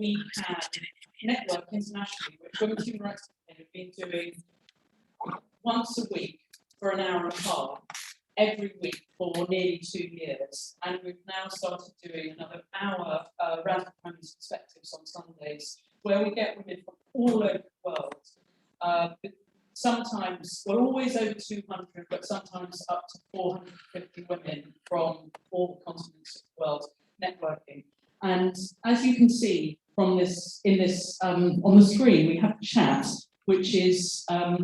we can network internationally, which Women's Human Rights Campaign have been doing once a week for an hour and a half, every week for nearly 2 years. And we've now started doing another hour Radical Feminist Perspectives on Sundays, where we get women from all over the world. Sometimes, well, always over 200, but sometimes up to 450 women from all the continents of the world networking. And as you can see from this, on the screen, we have chat, which is a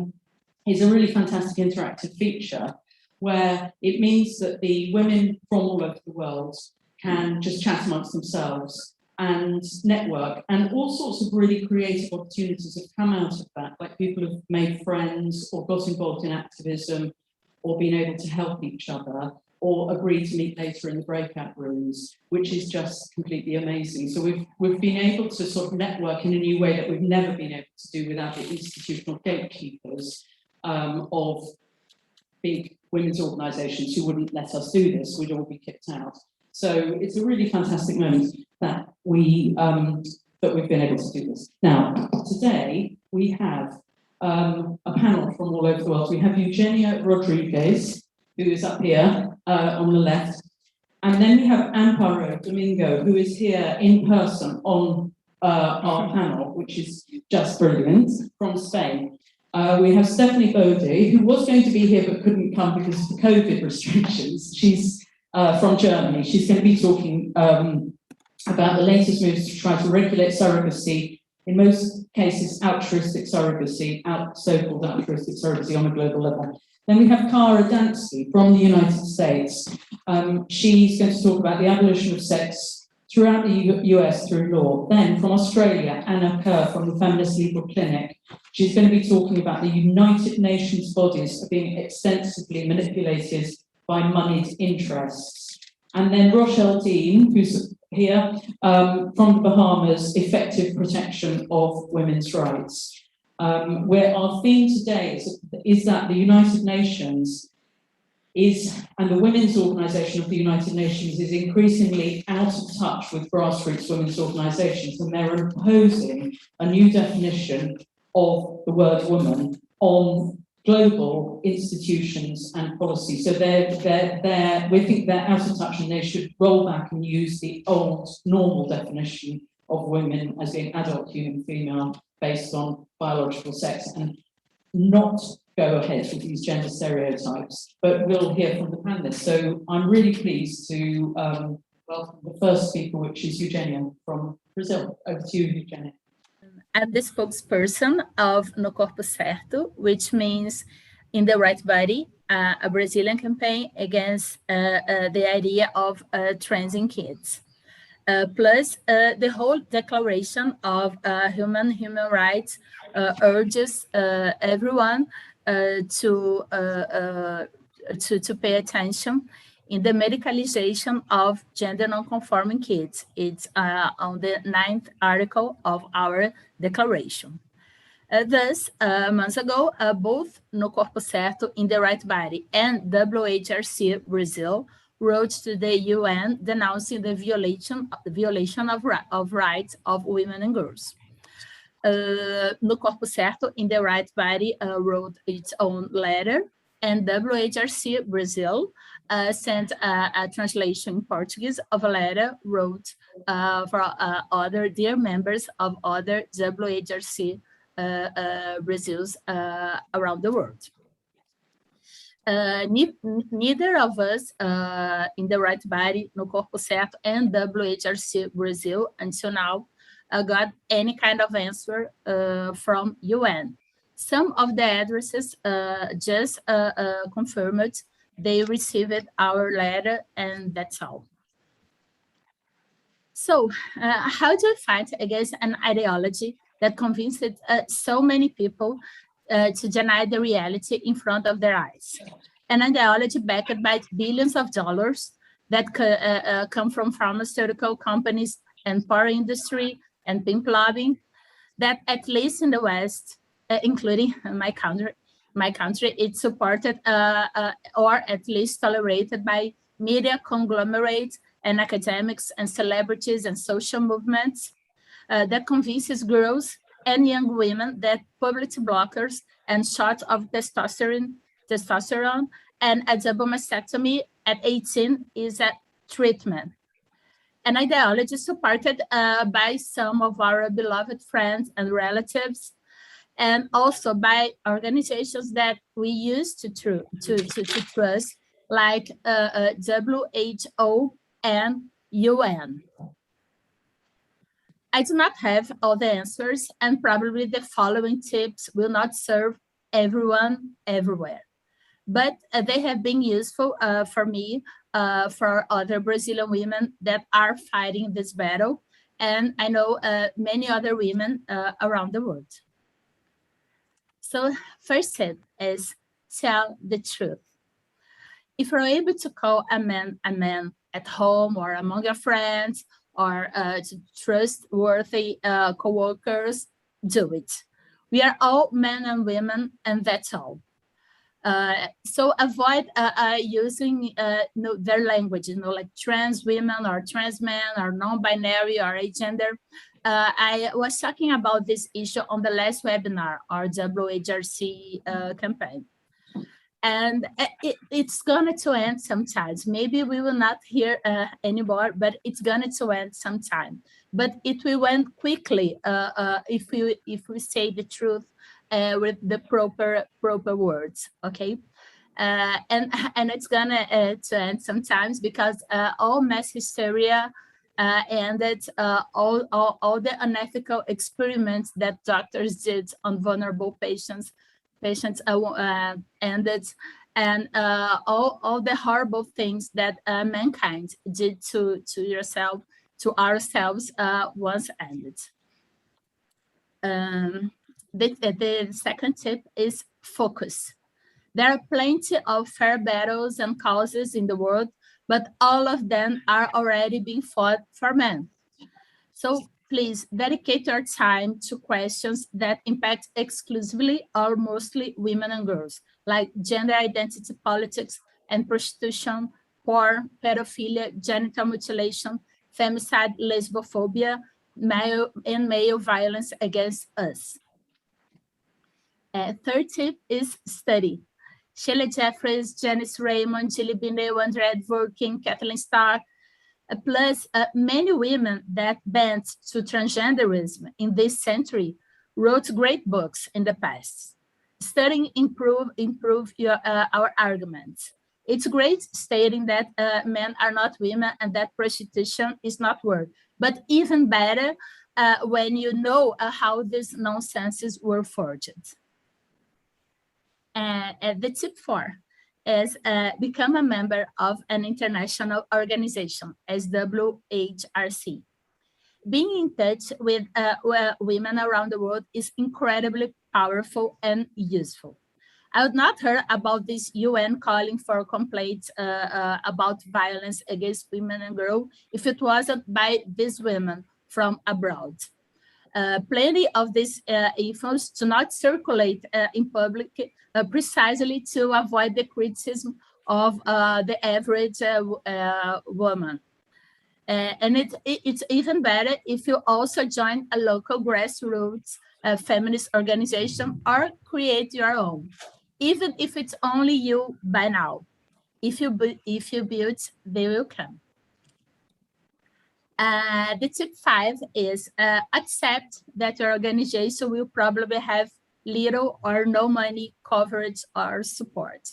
really fantastic interactive feature where it means that the women from all over the world can just chat amongst themselves and network, and all sorts of really creative opportunities have come out of that, like people have made friends or got involved in activism or been able to help each other or agree to meet later in the breakout rooms, which is just completely amazing. So we've been able to sort of network in a new way that we've never been able to do without the institutional gatekeepers of big women's organisations who wouldn't let us do this. We'd all be kicked out. So it's a really fantastic moment that we've been able to do this. Now, today we have a panel from all over the world. We have Eugenia Rodrigues, who is up here on the left, and then we have Amparo, Domingo, who is here in person on our panel, which is just brilliant, from Spain. We have Stefanie Bode, who was going to be here but couldn't come because of the COVID restrictions. She's from Germany. She's going to be talking about the latest moves to try to regulate surrogacy, in most cases altruistic surrogacy, so-called altruistic surrogacy on a global level. Then we have Dansky from the United States. She's going to talk about the abolition of sex throughout the US through law. Then from Australia, Kerr from the Feminist Legal Clinic. She's going to be talking about the United Nations bodies being extensively manipulated by moneyed interests. And then Rochelle Dean, who's here, from the Bahamas, effective protection of women's rights. Where our theme today is that the United Nations and the Women's Organization of the United Nations is increasingly out of touch with grassroots women's organizations, and they're imposing a new definition of the word woman on global institutions and policy. So we think they're out of touch, and they should roll back and use the old normal definition of women as being adult human female based on biological sex, and not go ahead with these gender stereotypes. But we'll hear from the panelists. So I'm really pleased to welcome the first speaker, which is Eugenia from Brazil. Over to you, Eugenia. I'm the spokesperson of No Corpo Certo, which means in the right body, a Brazilian campaign against the idea of transing kids. Plus the whole declaration of human rights urges everyone to pay attention in the medicalization of gender non-conforming kids. It's on the 9th article of our declaration. Thus, months ago, both No Corpo Certo, In the Right Body, and WHRC Brazil wrote to the UN denouncing the violation of rights of women and girls. No Corpo Certo, In the Right Body wrote its own letter, and WHRC Brazil sent a translation in Portuguese of a letter wrote for other dear members of other WHRC Brazils around the world. Neither of us in the Right Body, No Corpo Certo, and WHRC Brazil until now got any kind of answer from UN. Some of the addresses just confirmed they received our letter, and that's all. So how do we fight against an ideology that convinced so many people to deny the reality in front of their eyes? An ideology backed by billions of dollars that come from pharmaceutical companies and power industry and pimp lobbying, that at least in the West, including my country, it's supported or at least tolerated by media conglomerates and academics and celebrities and social movements. that convinces girls and young women that puberty blockers and shots of testosterone and a double mastectomy at 18 is a treatment. An ideology supported by some of our beloved friends and relatives, and also by organizations that we used to trust, like WHO and UN. I do not have all the answers, and probably the following tips will not serve everyone everywhere. But they have been useful for me, for other Brazilian women that are fighting this battle, and I know many other women around the world. So first tip is tell the truth. If you're able to call a man at home or among your friends or to trustworthy co-workers, do it. We are all men and women, and that's all. So avoid using their language, like trans women or trans men or non-binary or agender. I was talking about this issue on the last webinar, our WHRC campaign. And it's going to end sometimes. Maybe we will not hear anymore, but it's going to end sometime. But it will end quickly if we say the truth with the proper words, okay? And it's gonna to end sometimes because all mass hysteria ended, all the unethical experiments that doctors did on vulnerable patients ended, and all the horrible things that mankind did to ourselves once ended. The second tip is focus. There are plenty of fair battles and causes in the world, but all of them are already being fought for men. So please dedicate your time to questions that impact exclusively or mostly women and girls, like gender identity politics and prostitution, porn, pedophilia, genital mutilation, femicide, lesbophobia, male violence against us. Third tip is study. Sheila Jeffries, Janice Raymond, Julie Binet, Andrea Dworkin, Kathleen Stark, plus many women that bent to transgenderism in this century wrote great books in the past. Studying improve our arguments. It's great stating that men are not women and that prostitution is not work, but even better when you know how these nonsenses were forged. The tip 4 is become a member of an international organization as WHRC. Being in touch with women around the world is incredibly powerful and useful. I would not hear about this UN calling for complaints about violence against women and girls if it wasn't by these women from abroad. Plenty of these infos do not circulate in public precisely to avoid the criticism of the average woman. And it's even better if you also join a local grassroots feminist organization or create your own, even if it's only you by now. If you build, they will come. The tip 5 is accept that your organization will probably have little or no money, coverage, or support.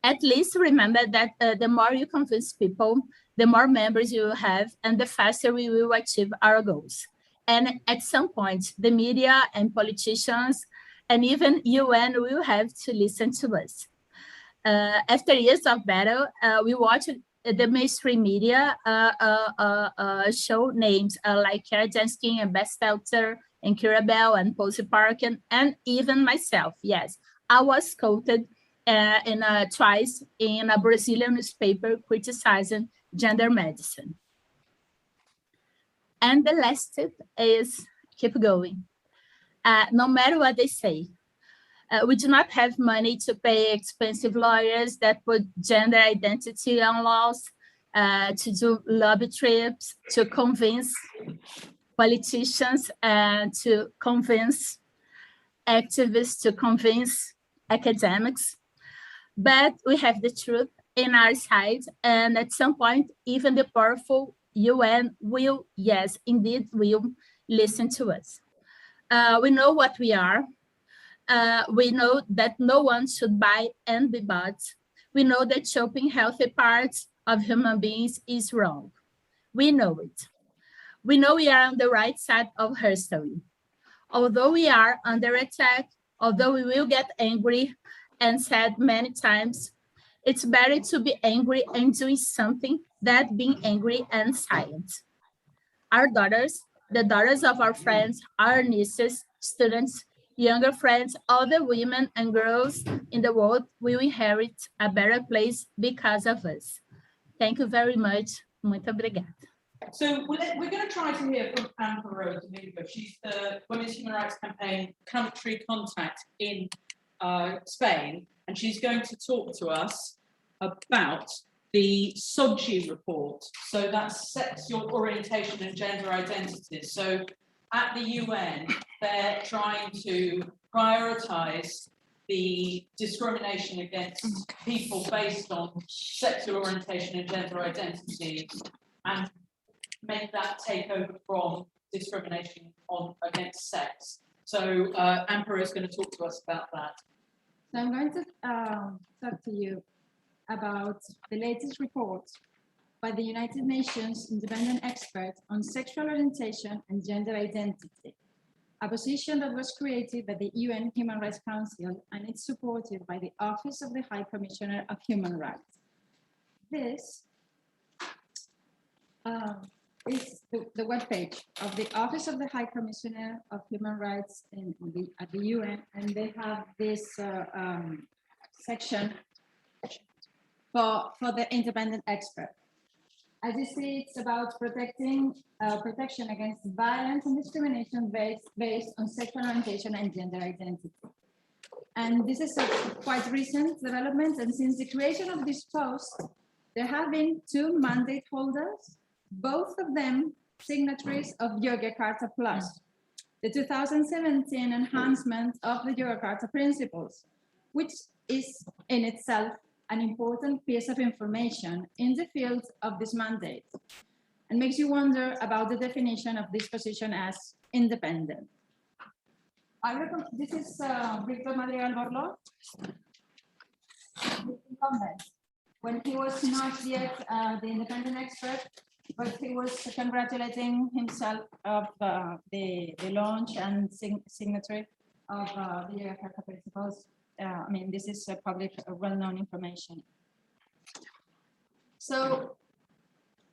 At least remember that the more you convince people, the more members you will have, and the faster we will achieve our goals. And at some point, the media and politicians and even UN will have to listen to us. After years of battle, we watched the mainstream media show names like Kerr, Dansky, and Beth Stelter, and Kira Bell, and Posey Parkin, and even myself. Yes, I was quoted twice in a Brazilian newspaper criticizing gender medicine. And the last tip is keep going. No matter what they say, we do not have money to pay expensive lawyers that put gender identity on laws, to do lobby trips, to convince politicians to convince activists, to convince academics, but we have the truth in our side, and at some point, even the powerful UN will, yes, indeed, will listen to us. We know what we are. We know that no one should buy and be bought. We know that chopping healthy parts of human beings is wrong. We know it. We know we are on the right side of history. Although we are under attack, although we will get angry and sad many times, it's better to be angry and doing something than being angry and silent. Our daughters, the daughters of our friends, our nieces, students, younger friends, all the women and girls in the world will inherit a better place because of us. Thank you very much. Muito obrigada. So we're going to try to hear from Amparo Domingo. She's the Women's Human Rights Campaign country contact in Spain, and she's going to talk to us about the SOGI report. So that's sexual orientation and gender identities. So at the UN, they're trying to prioritize the discrimination against people based on sexual orientation and gender identity and make that take over from discrimination against sex. So Amparo is going to talk to us about that. So I'm going to talk to you about the latest report by the United Nations independent expert on sexual orientation and gender identity, a position that was created by the UN Human Rights Council, and it's supported by the Office of the High Commissioner of Human Rights. This is the webpage of the Office of the High Commissioner of Human Rights at the UN, and they have this section for the independent expert. As you see, it's about protection against violence and discrimination based on sexual orientation and gender identity. And this is a quite recent development, and since the creation of this post, there have been 2 mandate holders, both of them signatories of Yoga Carta Plus, the 2017 enhancement of the Yoga Carta Principles, which is in itself an important piece of information in the field of this mandate, and makes you wonder about the definition of this position as independent. This is Victor Madrigal Borloo, incumbent, when he was not yet the independent expert, but he was congratulating himself of the launch and signatory of the Yoga Carta Principles. I mean, this is public, well-known information. So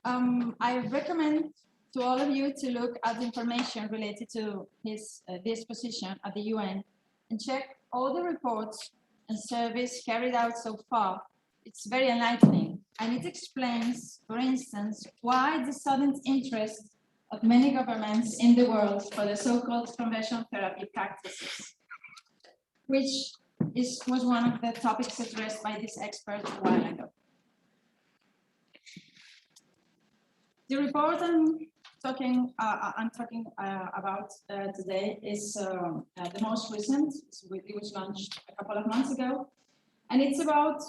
I recommend to all of you to look at the information related to his this position at the UN and check all the reports and surveys carried out so far. It's very enlightening, and it explains, for instance, why the sudden interest of many governments in the world for the so-called conversion therapy practices, which was one of the topics addressed by this expert a while ago. The report I'm talking about today is the most recent. It was launched a couple of months ago, and it's about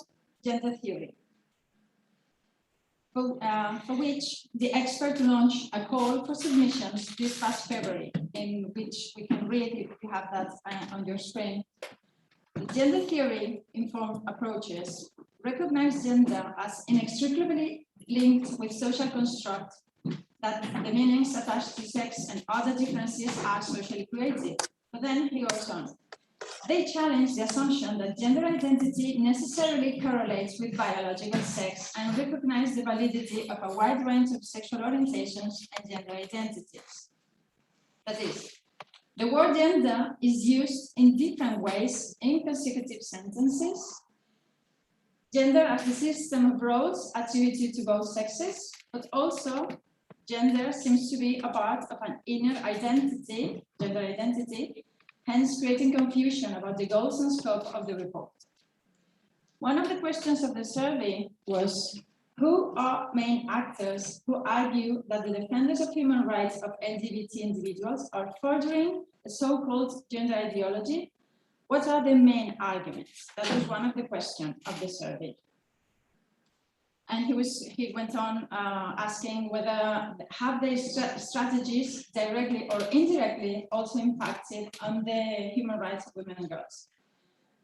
gender theory, for which the expert launched a call for submissions this past February, in which we can read, if you have that on your screen. The gender theory-informed approaches recognize gender as inextricably linked with social construct, that the meanings attached to sex and other differences are socially created. But then he goes on. They challenge the assumption that gender identity necessarily correlates with biological sex and recognize the validity of a wide range of sexual orientations and gender identities. That is, the word gender is used in different ways in consecutive sentences. Gender as the system of roles attributed to both sexes, but also gender seems to be a part of an inner identity, gender identity, hence creating confusion about the goals and scope of the report. One of the questions of the survey was, Who are main actors who argue that the defenders of human rights of LGBT individuals are furthering a so-called gender ideology? What are the main arguments? That was one of the questions of the survey. And he went on asking whether have their strategies directly or indirectly also impacted on the human rights of women and girls.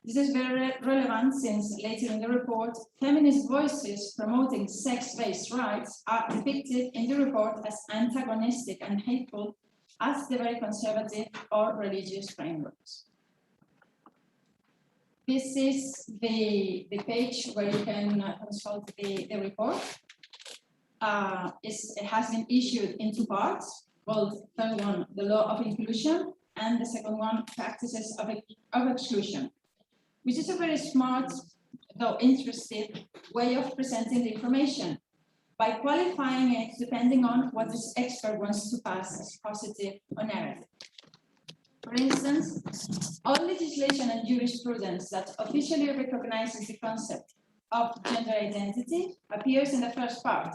This is very relevant since later in the report, feminist voices promoting sex-based rights are depicted in the report as antagonistic and hateful as the very conservative or religious frameworks. This is the page where you can consult the report. It has been issued in two parts, called first one, the law of inclusion, and the second one, practices of exclusion, which is a very smart, though interested, way of presenting the information by qualifying it depending on what this expert wants to pass as positive or negative. For instance, all legislation and jurisprudence that officially recognizes the concept of gender identity appears in the first part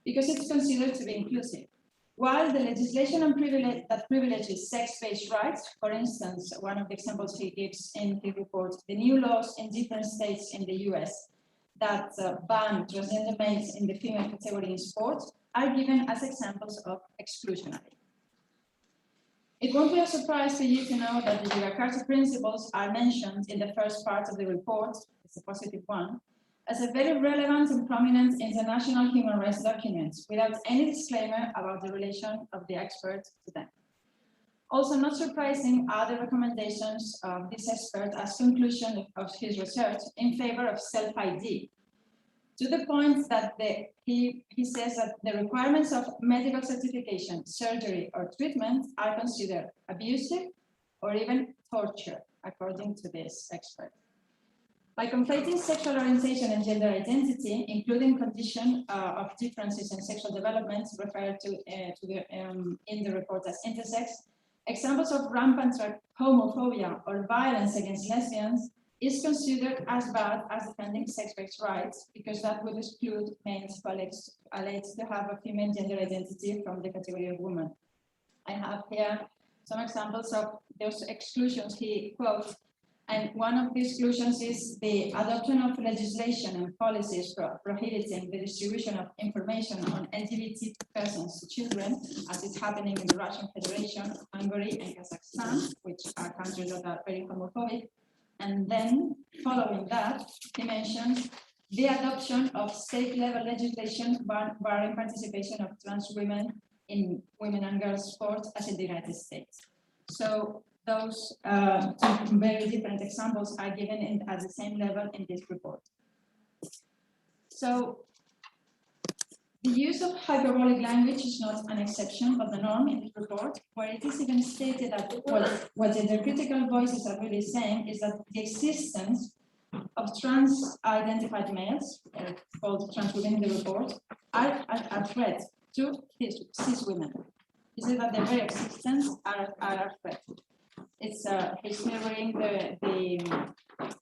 because it's considered to be inclusive. While the legislation that privileges sex-based rights, for instance, one of the examples he gives in his report, the new laws in different states in the US that ban transgender males in the female category in sports are given as examples of exclusionary. It won't be a surprise for you to know that the WHRC principles are mentioned in the first part of the report, it's a positive one, as a very relevant and prominent international human rights document without any disclaimer about the relation of the expert to them. Also not surprising are the recommendations of this expert as conclusion of his research in favor of self-ID, to the point that he says that the requirements of medical certification, surgery, or treatment are considered abusive or even torture, according to this expert. By conflating sexual orientation and gender identity, including condition of differences in sexual development referred to in the report as intersex, examples of rampant homophobia or violence against lesbians is considered as bad as defending sex-based rights because that would exclude males who alleged to have a female gender identity from the category of woman. I have here some examples of those exclusions he quotes, and one of the exclusions is the adoption of legislation and policies prohibiting the distribution of information on LGBT persons to children, as is happening in the Russian Federation, Hungary, and Kazakhstan, which are countries that are very homophobic. And then, following that, he mentions the adoption of state-level legislation barring participation of trans women in women and girls sports as in the United States. So those two very different examples are given at the same level in this report. So the use of hyperbolic language is not an exception but the norm in this report, where it is even stated that what the critical voices are really saying is that the existence of trans-identified males, called trans women in the report, are a threat to cis women. He says that their very existence are a threat. It's mirroring the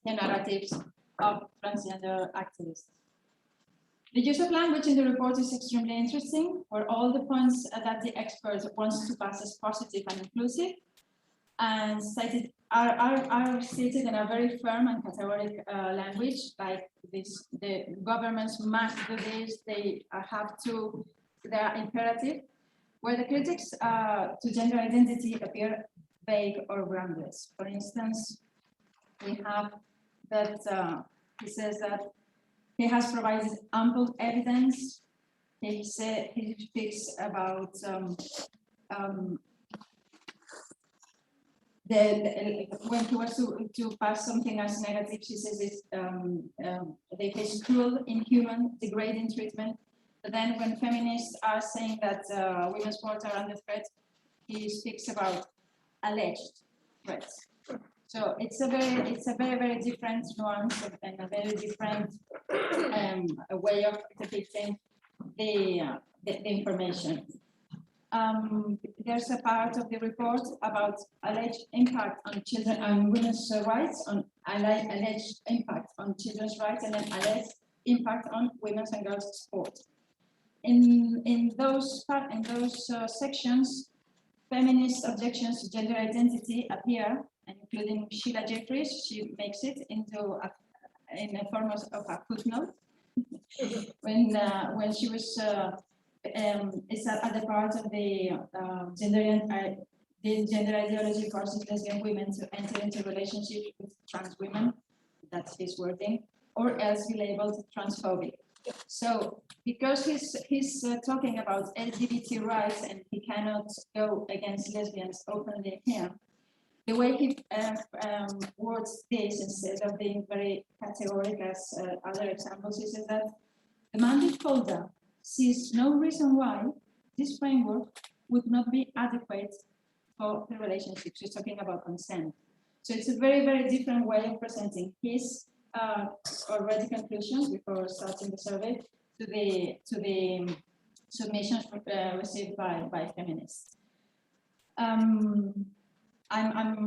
narratives of transgender activists. The use of language in the report is extremely interesting, where all the points that the expert wants to pass as positive and inclusive and cited are stated in a very firm and categoric language, like this: the governments must do this, they are imperative, where the critics to gender identity appear vague or groundless. For instance, we have that he says that he has provided ample evidence. He speaks about when he was to pass something as negative, he says they face cruel, inhuman, degrading treatment. But then when feminists are saying that women's sports are under threat, he speaks about alleged threats. So it's a very different nuance and a very different way of depicting the information. There's a part of the report about alleged impact on children and women's rights, on alleged impact on children's rights, and then alleged impact on women's and girls' sport. In those sections, feminist objections to gender identity appear, including Sheila Jeffries. She makes it into in a form of a footnote when she was it's at the part of the gender ideology forces lesbian women to enter into relationships with trans women. That's his wording, or else be labeled transphobic. So because he's talking about LGBT rights and he cannot go against lesbians openly here, the way he words this, instead of being very categorical as other examples, is that the mandate holder sees no reason why this framework would not be adequate for the relationship. She's talking about consent. So it's a very, very different way of presenting his already conclusions before starting the survey to the submissions received by feminists. I'm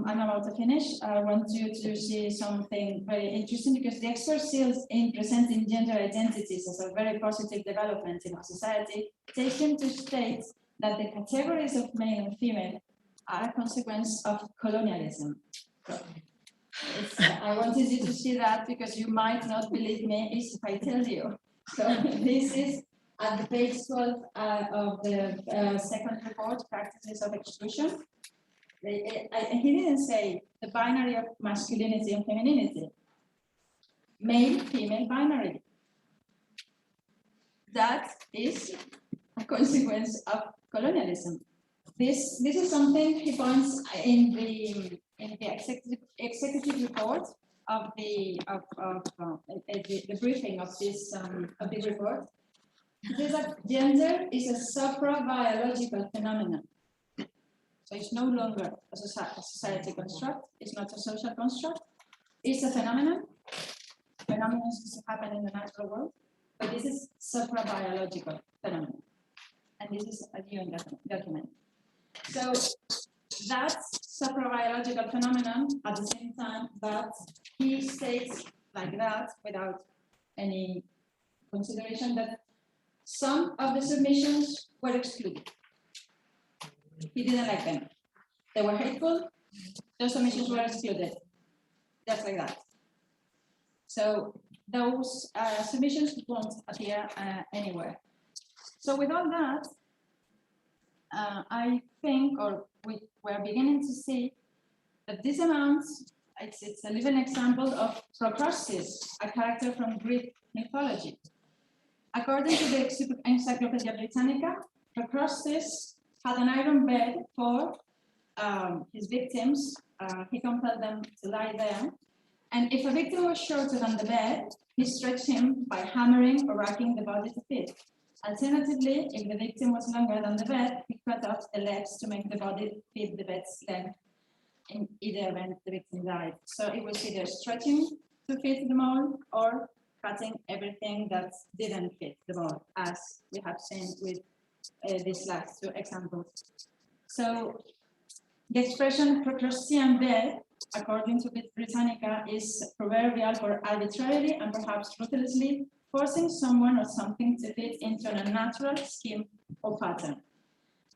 about to finish. I want you to see something very interesting, because the expert seals in presenting gender identities as a very positive development in our society take him to state that the categories of male and female are a consequence of colonialism. I wanted you to see that, because you might not believe me if I tell you. So this is at the page 12 of the second report, Practices of Exclusion. He didn't say the binary of masculinity and femininity. Male, female binary. That is a consequence of colonialism. This is something he points in the executive report of the briefing of this report. It says that gender is a supra-biological phenomenon. So it's no longer a society construct. It's not a social construct. It's a phenomenon. Phenomena happen in the natural world, but this is supra-biological phenomenon, and this is a UN document. So that's supra-biological phenomenon at the same time that he states like that without any consideration that some of the submissions were excluded. He didn't like them. They were hateful. Those submissions were excluded. Just like that. So those submissions won't appear anywhere. So with all that, I think, or we're beginning to see that this amount, it's a living example of Procrustes, a character from Greek mythology. According to the Encyclopedia Britannica, Procrustes had an iron bed for his victims. He compelled them to lie there. And if a victim was shorter than the bed, he stretched him by hammering or racking the body to fit. Alternatively, if the victim was longer than the bed, he cut off the legs to make the body fit the bed's length. In either event, the victim died. So it was either stretching to fit the mold or cutting everything that didn't fit the mold, as we have seen with these last two examples. So the expression Procrustean bed, according to Britannica, is proverbial for arbitrarily and perhaps ruthlessly forcing someone or something to fit into an unnatural scheme or pattern.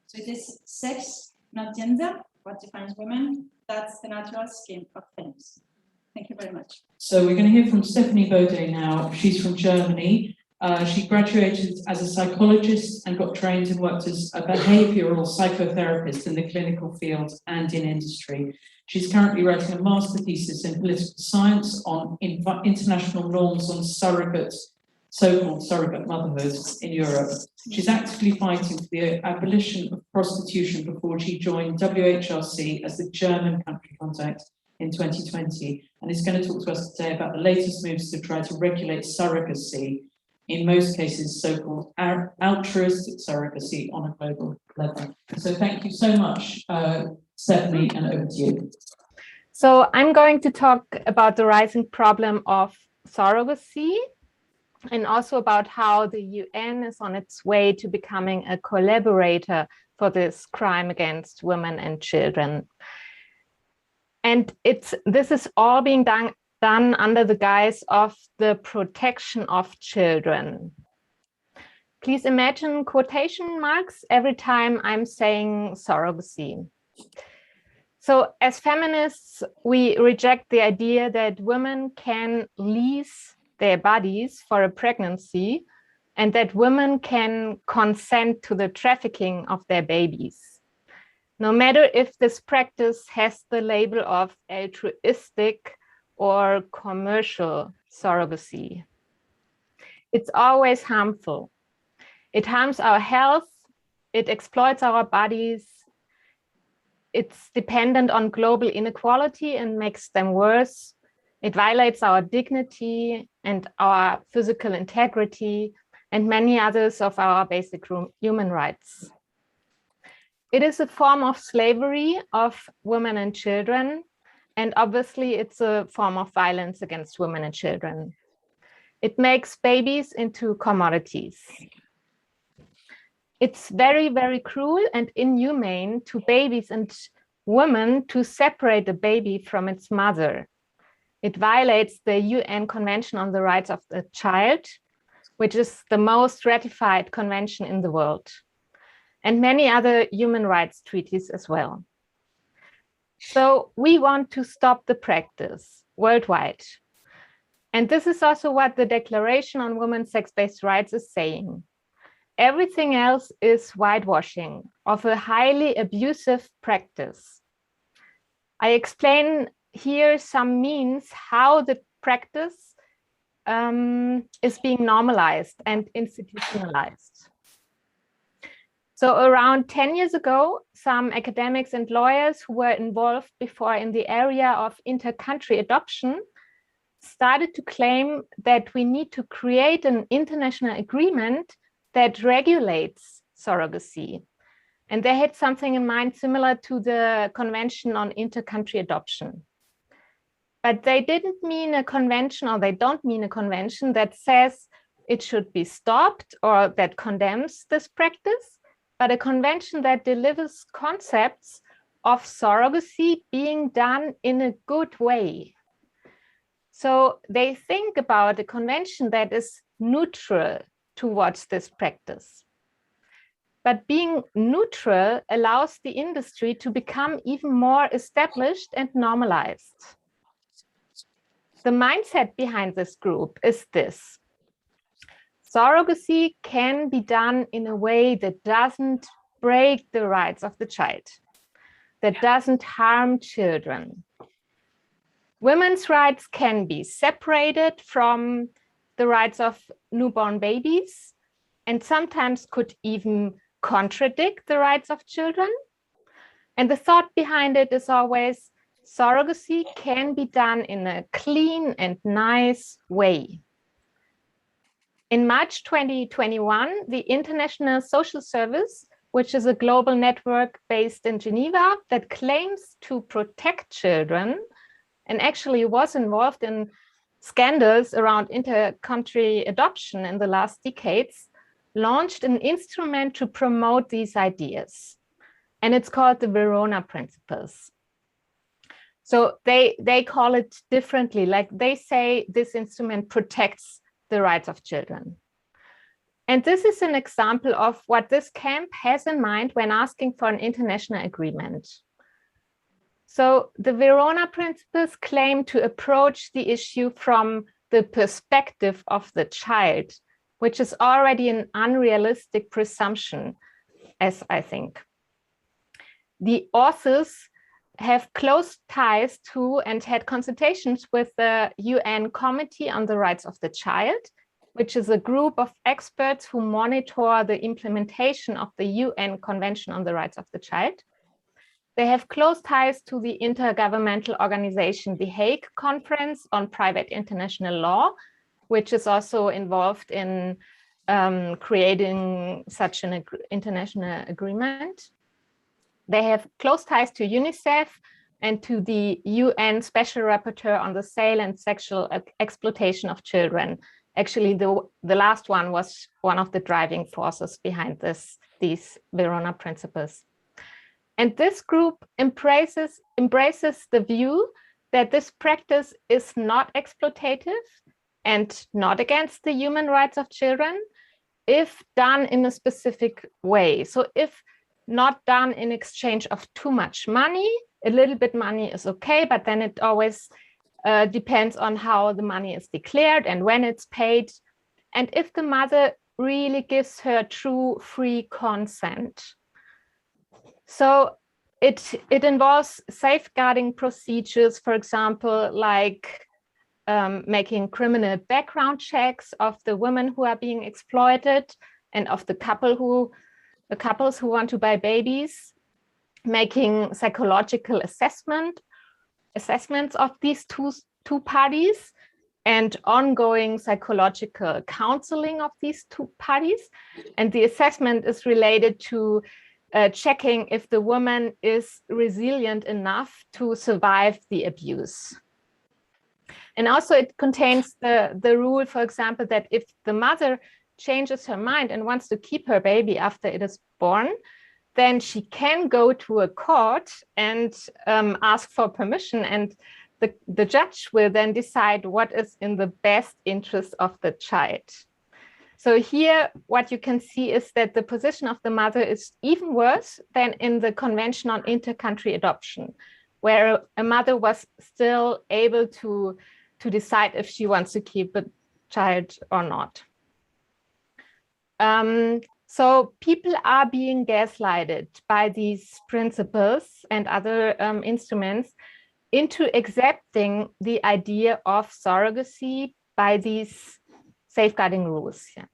So it is sex, not gender, what defines women. That's the natural scheme of things. Thank you very much. So we're going to hear from Stefanie Bode now. She's from Germany. She graduated as a psychologist and got trained and worked as a behavioural psychotherapist in the clinical field and in industry. She's currently writing a master thesis in political science on international norms on so-called surrogate motherhood in Europe. She's actively fighting for the abolition of prostitution before she joined WHRC as the German country contact in 2020, and is going to talk to us today about the latest moves to try to regulate surrogacy, in most cases so-called altruistic surrogacy on a global level. So thank you so much, Stefanie, and over to you. So I'm going to talk about the rising problem of surrogacy, and also about how the UN is on its way to becoming a collaborator for this crime against women and children. And this is all being done done under the guise of the protection of children. Please imagine quotation marks every time I'm saying surrogacy. So as feminists, we reject the idea that women can lease their bodies for a pregnancy and that women can consent to the trafficking of their babies, no matter if this practice has the label of altruistic or commercial surrogacy. It's always harmful. It harms our health, it exploits our bodies, it's dependent on global inequality and makes them worse. It violates our dignity and our physical integrity and many others of our basic human rights. It is a form of slavery of women and children, and obviously it's a form of violence against women and children. It makes babies into commodities. It's very, very cruel and inhumane to babies and women to separate the baby from its mother. It violates the UN Convention on the Rights of the Child, which is the most ratified convention in the world, and many other human rights treaties as well. So we want to stop the practice worldwide. And this is also what the Declaration on Women's Sex-Based Rights is saying. Everything else is whitewashing of a highly abusive practice. I explain here some means how the practice is being normalized and institutionalized. So around 10 years ago, some academics and lawyers who were involved before in the area of inter-country adoption started to claim that we need to create an international agreement that regulates surrogacy. And they had something in mind similar to the Convention on Inter-Country Adoption. But they didn't mean a convention, or they don't mean a convention that says it should be stopped or that condemns this practice, but a convention that delivers concepts of surrogacy being done in a good way. So they think about a convention that is neutral towards this practice. But being neutral allows the industry to become even more established and normalized. The mindset behind this group is this: surrogacy can be done in a way that doesn't break the rights of the child, that doesn't harm children. Women's rights can be separated from the rights of newborn babies, and sometimes could even contradict the rights of children. And the thought behind it is always surrogacy can be done in a clean and nice way. In March 2021, the International Social Service, which is a global network based in Geneva that claims to protect children and actually was involved in scandals around inter-country adoption in the last decades, launched an instrument to promote these ideas. And it's called the Verona Principles. So they call it differently, like they say this instrument protects the rights of children. And this is an example of what this camp has in mind when asking for an international agreement. So the Verona Principles claim to approach the issue from the perspective of the child, which is already an unrealistic presumption, as I think. The authors have close ties to and had consultations with the UN Committee on the Rights of the Child, which is a group of experts who monitor the implementation of the UN Convention on the Rights of the Child. They have close ties to the intergovernmental organization, the Hague Conference on Private International Law, which is also involved in creating such an international agreement. They have close ties to UNICEF and to the UN Special Rapporteur on the sale and sexual exploitation of children. Actually, the last one was one of the driving forces behind these Verona Principles. And this group embraces the view that this practice is not exploitative and not against the human rights of children if done in a specific way. So if not done in exchange of too much money, a little bit money is okay, but then it always depends on how the money is declared and when it's paid. And if the mother really gives her true free consent. So it involves safeguarding procedures, for example, like making criminal background checks of the women who are being exploited and of the couples who want to buy babies, making psychological assessments of these two parties, and ongoing psychological counseling of these two parties. And the assessment is related to checking if the woman is resilient enough to survive the abuse. And also it contains the rule, for example, that if the mother changes her mind and wants to keep her baby after it is born, then she can go to a court and ask for permission, and the judge will then decide what is in the best interest of the child. So here, what you can see is that the position of the mother is even worse than in the Convention on Inter-Country Adoption, where a mother was still able to decide if she wants to keep a child or not. So people are being gaslighted by these principles and other instruments into accepting the idea of surrogacy by these safeguarding rules. Yeah.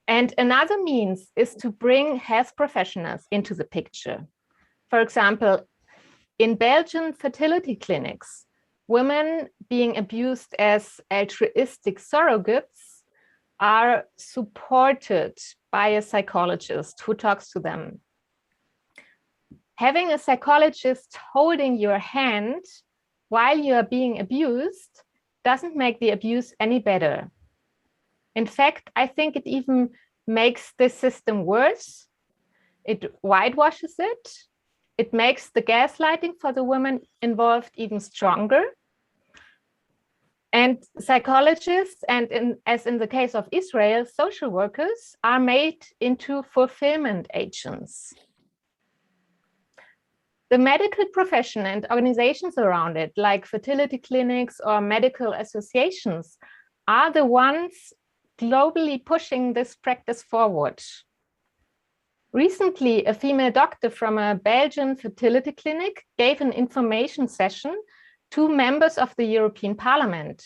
And another means is to bring health professionals into the picture. For example, in Belgian fertility clinics, women being abused as altruistic surrogates are supported by a psychologist who talks to them. Having a psychologist holding your hand while you are being abused doesn't make the abuse any better. In fact, I think it even makes the system worse. It whitewashes it. It makes the gaslighting for the women involved even stronger. And psychologists, and as in the case of Israel, social workers are made into fulfillment agents. The medical profession and organizations around it, like fertility clinics or medical associations, are the ones globally pushing this practice forward. Recently, a female doctor from a Belgian fertility clinic gave an information session to members of the European Parliament.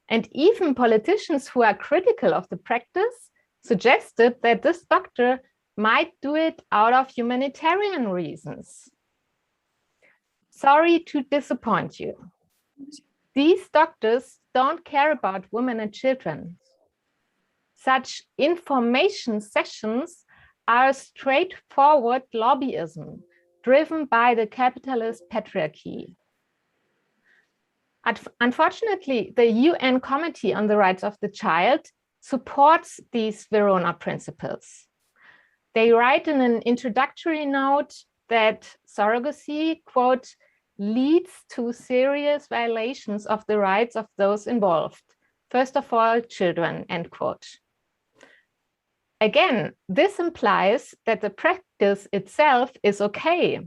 And even politicians who are critical of the practice suggested that this doctor might do it out of humanitarian reasons. Sorry to disappoint you. These doctors don't care about women and children. Such information sessions are straightforward lobbyism driven by the capitalist patriarchy. Unfortunately, the UN Committee on the Rights of the Child supports these Verona Principles. They write in an introductory note that surrogacy, quote, leads to serious violations of the rights of those involved, first of all, children, end quote. Again, this implies that the practice itself is okay.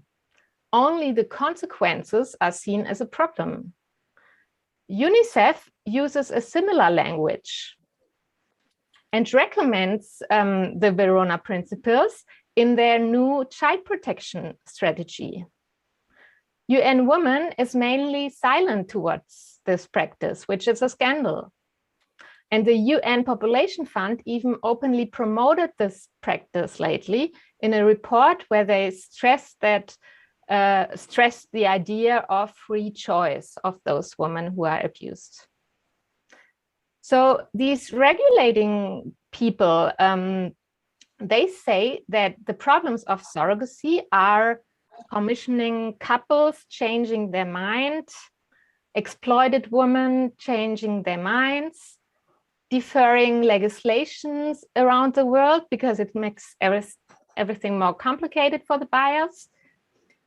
Only the consequences are seen as a problem. UNICEF uses a similar language and recommends the Verona Principles in their new child protection strategy. UN Women is mainly silent towards this practice, which is a scandal. And the UN Population Fund even openly promoted this practice lately in a report where they stressed the idea of free choice of those women who are abused. So these regulating people, they say that the problems of surrogacy are commissioning couples changing their mind, exploited women changing their minds, deferring legislations around the world because it makes everything more complicated for the buyers,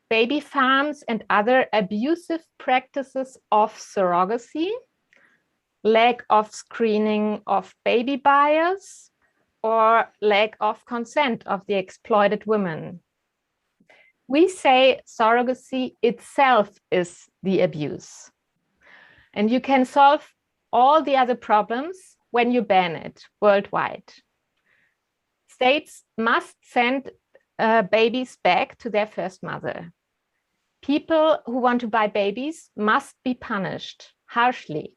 baby farms and other abusive practices of surrogacy, lack of screening of baby buyers, or lack of consent of the exploited women. We say surrogacy itself is the abuse. And you can solve all the other problems when you ban it worldwide. States must send babies back to their first mother. People who want to buy babies must be punished harshly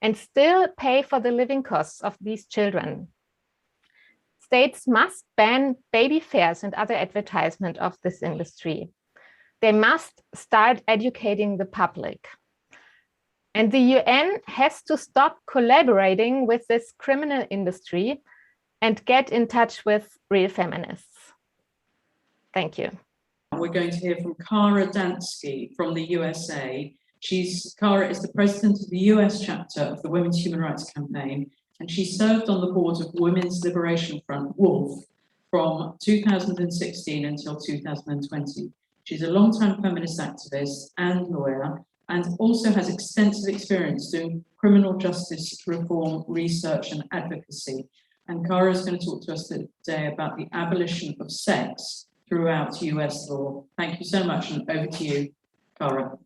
and still pay for the living costs of these children. States must ban baby fairs and other advertisement of this industry. They must start educating the public. And the UN has to stop collaborating with this criminal industry and get in touch with real feminists. Thank you. We're going to hear from Kerr Dansky from the USA. Kerr is the president of the US chapter of the Women's Human Rights Campaign, and she served on the board of Women's Liberation Front, WOLF, from 2016 until 2020. She's a longtime feminist activist and lawyer, and also has extensive experience doing criminal justice reform research and advocacy. And Kerr is going to talk to us today about the abolition of sex throughout US law. Thank you so much, and over to you, Kerr.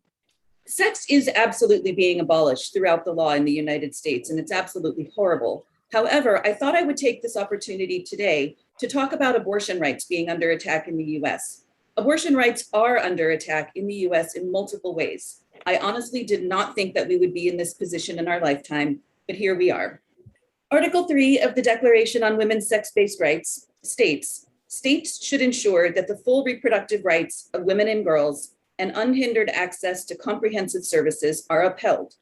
Sex is absolutely being abolished throughout the law in the United States, and it's absolutely horrible. However, I thought I would take this opportunity today to talk about abortion rights being under attack in the US. Abortion rights are under attack in the US in multiple ways. I honestly did not think that we would be in this position in our lifetime, but here we are. Article 3 of the Declaration on Women's Sex-Based Rights states, states should ensure that the full reproductive rights of women and girls and unhindered access to comprehensive services are upheld.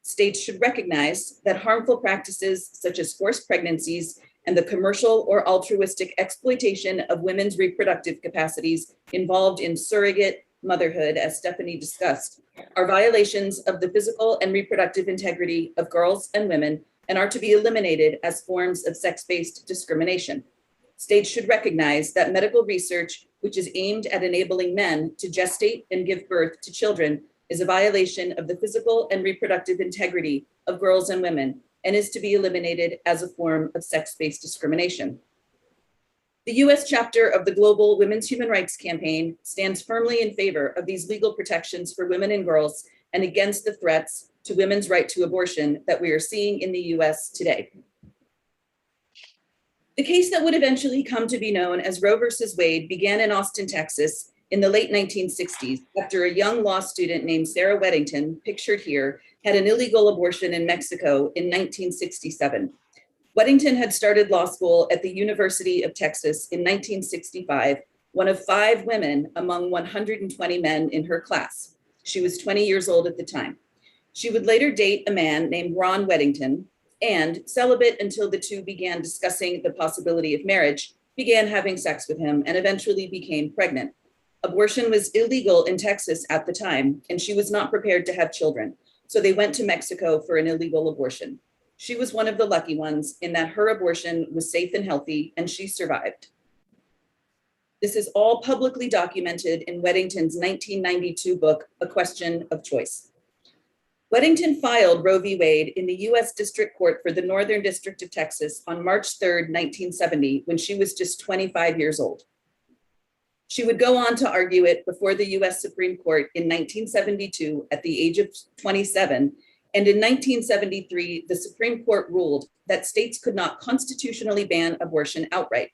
States should recognize that harmful practices such as forced pregnancies and the commercial or altruistic exploitation of women's reproductive capacities involved in surrogate motherhood, as Stefanie discussed, are violations of the physical and reproductive integrity of girls and women and are to be eliminated as forms of sex-based discrimination. States should recognize that medical research, which is aimed at enabling men to gestate and give birth to children, is a violation of the physical and reproductive integrity of girls and women and is to be eliminated as a form of sex-based discrimination. The US chapter of the Global Women's Human Rights Campaign stands firmly in favor of these legal protections for women and girls and against the threats to women's right to abortion that we are seeing in the US today. The case that would eventually come to be known as Roe versus Wade began in Austin, Texas in the late 1960s after a young law student named Sarah Weddington, pictured here, had an illegal abortion in Mexico in 1967. Weddington had started law school at the University of Texas in 1965, one of 5 women among 120 men in her class. She was 20 years old at the time. She would later date a man named Ron Weddington, and celibate until the two began discussing the possibility of marriage, began having sex with him, and eventually became pregnant. Abortion was illegal in Texas at the time, and she was not prepared to have children. So they went to Mexico for an illegal abortion. She was one of the lucky ones in that her abortion was safe and healthy, and she survived. This is all publicly documented in Weddington's 1992 book, A Question of Choice. Weddington filed Roe v. Wade in the US District Court for the Northern District of Texas on March 3rd, 1970, when she was just 25 years old. She would go on to argue it before the US Supreme Court in 1972 at the age of 27, and in 1973, the Supreme Court ruled that states could not constitutionally ban abortion outright.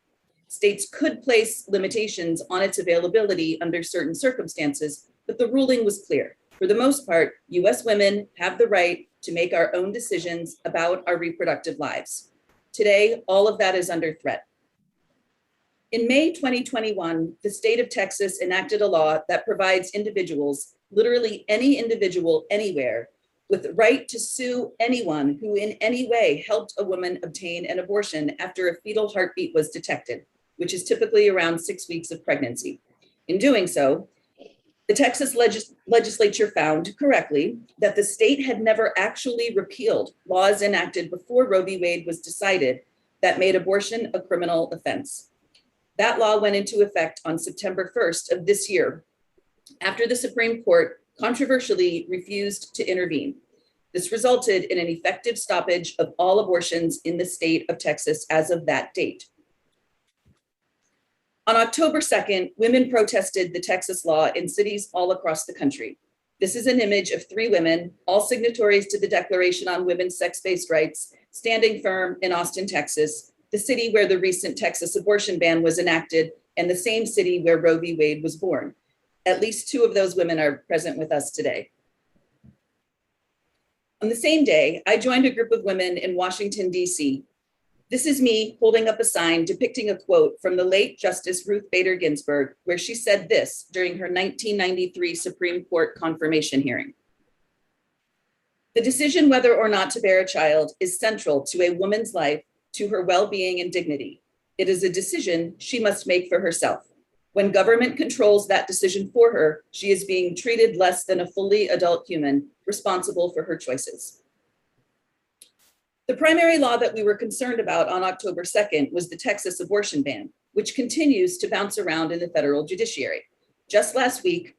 States could place limitations on its availability under certain circumstances, but the ruling was clear. For the most part, US women have the right to make our own decisions about our reproductive lives. Today, all of that is under threat. In May 2021, the state of Texas enacted a law that provides individuals, literally any individual anywhere, with the right to sue anyone who in any way helped a woman obtain an abortion after a fetal heartbeat was detected, which is typically around 6 weeks of pregnancy. In doing so, the Texas legislature found correctly that the state had never actually repealed laws enacted before Roe v. Wade was decided that made abortion a criminal offense. That law went into effect on September 1st of this year. after the Supreme Court controversially refused to intervene. This resulted in an effective stoppage of all abortions in the state of Texas as of that date. On October 2nd, women protested the Texas law in cities all across the country. This is an image of 3 women, all signatories to the Declaration on Women's Sex-Based Rights, standing firm in Austin, Texas, the city where the recent Texas abortion ban was enacted, and the same city where Roe v. Wade was born. At least 2 of those women are present with us today. On the same day, I joined a group of women in Washington, D.C. This is me holding up a sign depicting a quote from the late Justice Ruth Bader Ginsburg, where she said this during her 1993 Supreme Court confirmation hearing. "The decision whether or not to bear a child is central to a woman's life, to her well-being and dignity. It is a decision she must make for herself. When government controls that decision for her, she is being treated less than a fully adult human, responsible for her choices." The primary law that we were concerned about on October 2nd was the Texas abortion ban, which continues to bounce around in the federal judiciary. Just last week,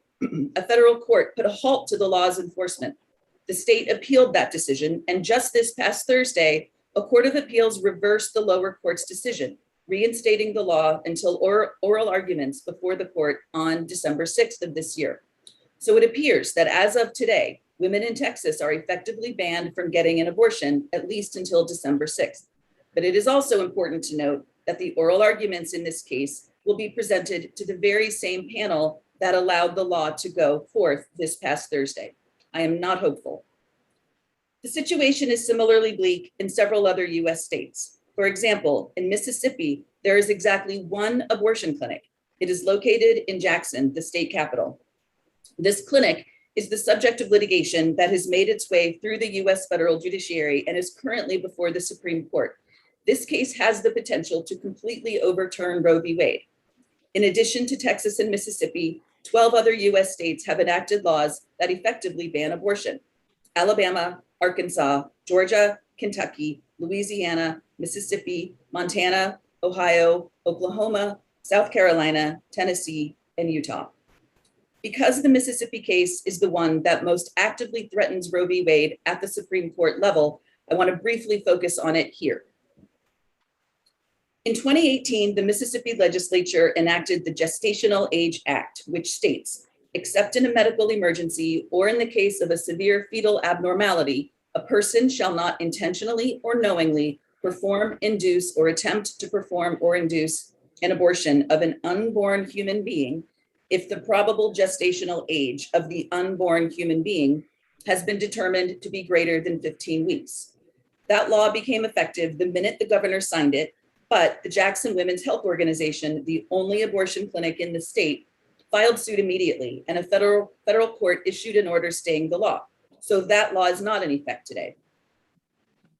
a federal court put a halt to the law's enforcement. The state appealed that decision, and just this past Thursday, a court of appeals reversed the lower court's decision, reinstating the law until oral arguments before the court on December 6th of this year. So it appears that as of today, women in Texas are effectively banned from getting an abortion, at least until December 6th. But it is also important to note that the oral arguments in this case will be presented to the very same panel that allowed the law to go forth this past Thursday. I am not hopeful. The situation is similarly bleak in several other US states. For example, in Mississippi, there is exactly 1 abortion clinic. It is located in Jackson, the state capital. This clinic is the subject of litigation that has made its way through the US federal judiciary and is currently before the Supreme Court. This case has the potential to completely overturn Roe v. Wade. In addition to Texas and Mississippi, 12 other US states have enacted laws that effectively ban abortion: Alabama, Arkansas, Georgia, Kentucky, Louisiana, Mississippi, Montana, Ohio, Oklahoma, South Carolina, Tennessee, and Utah. Because the Mississippi case is the one that most actively threatens Roe v. Wade at the Supreme Court level, I want to briefly focus on it here. In 2018, the Mississippi legislature enacted the Gestational Age Act, which states, except in a medical emergency or in the case of a severe fetal abnormality, a person shall not intentionally or knowingly perform, induce, or attempt to perform or induce an abortion of an unborn human being if the probable gestational age of the unborn human being has been determined to be greater than 15 weeks. That law became effective the minute the governor signed it, but the Jackson Women's Health Organization, the only abortion clinic in the state, filed suit immediately, and a federal court issued an order staying the law. So that law is not in effect today.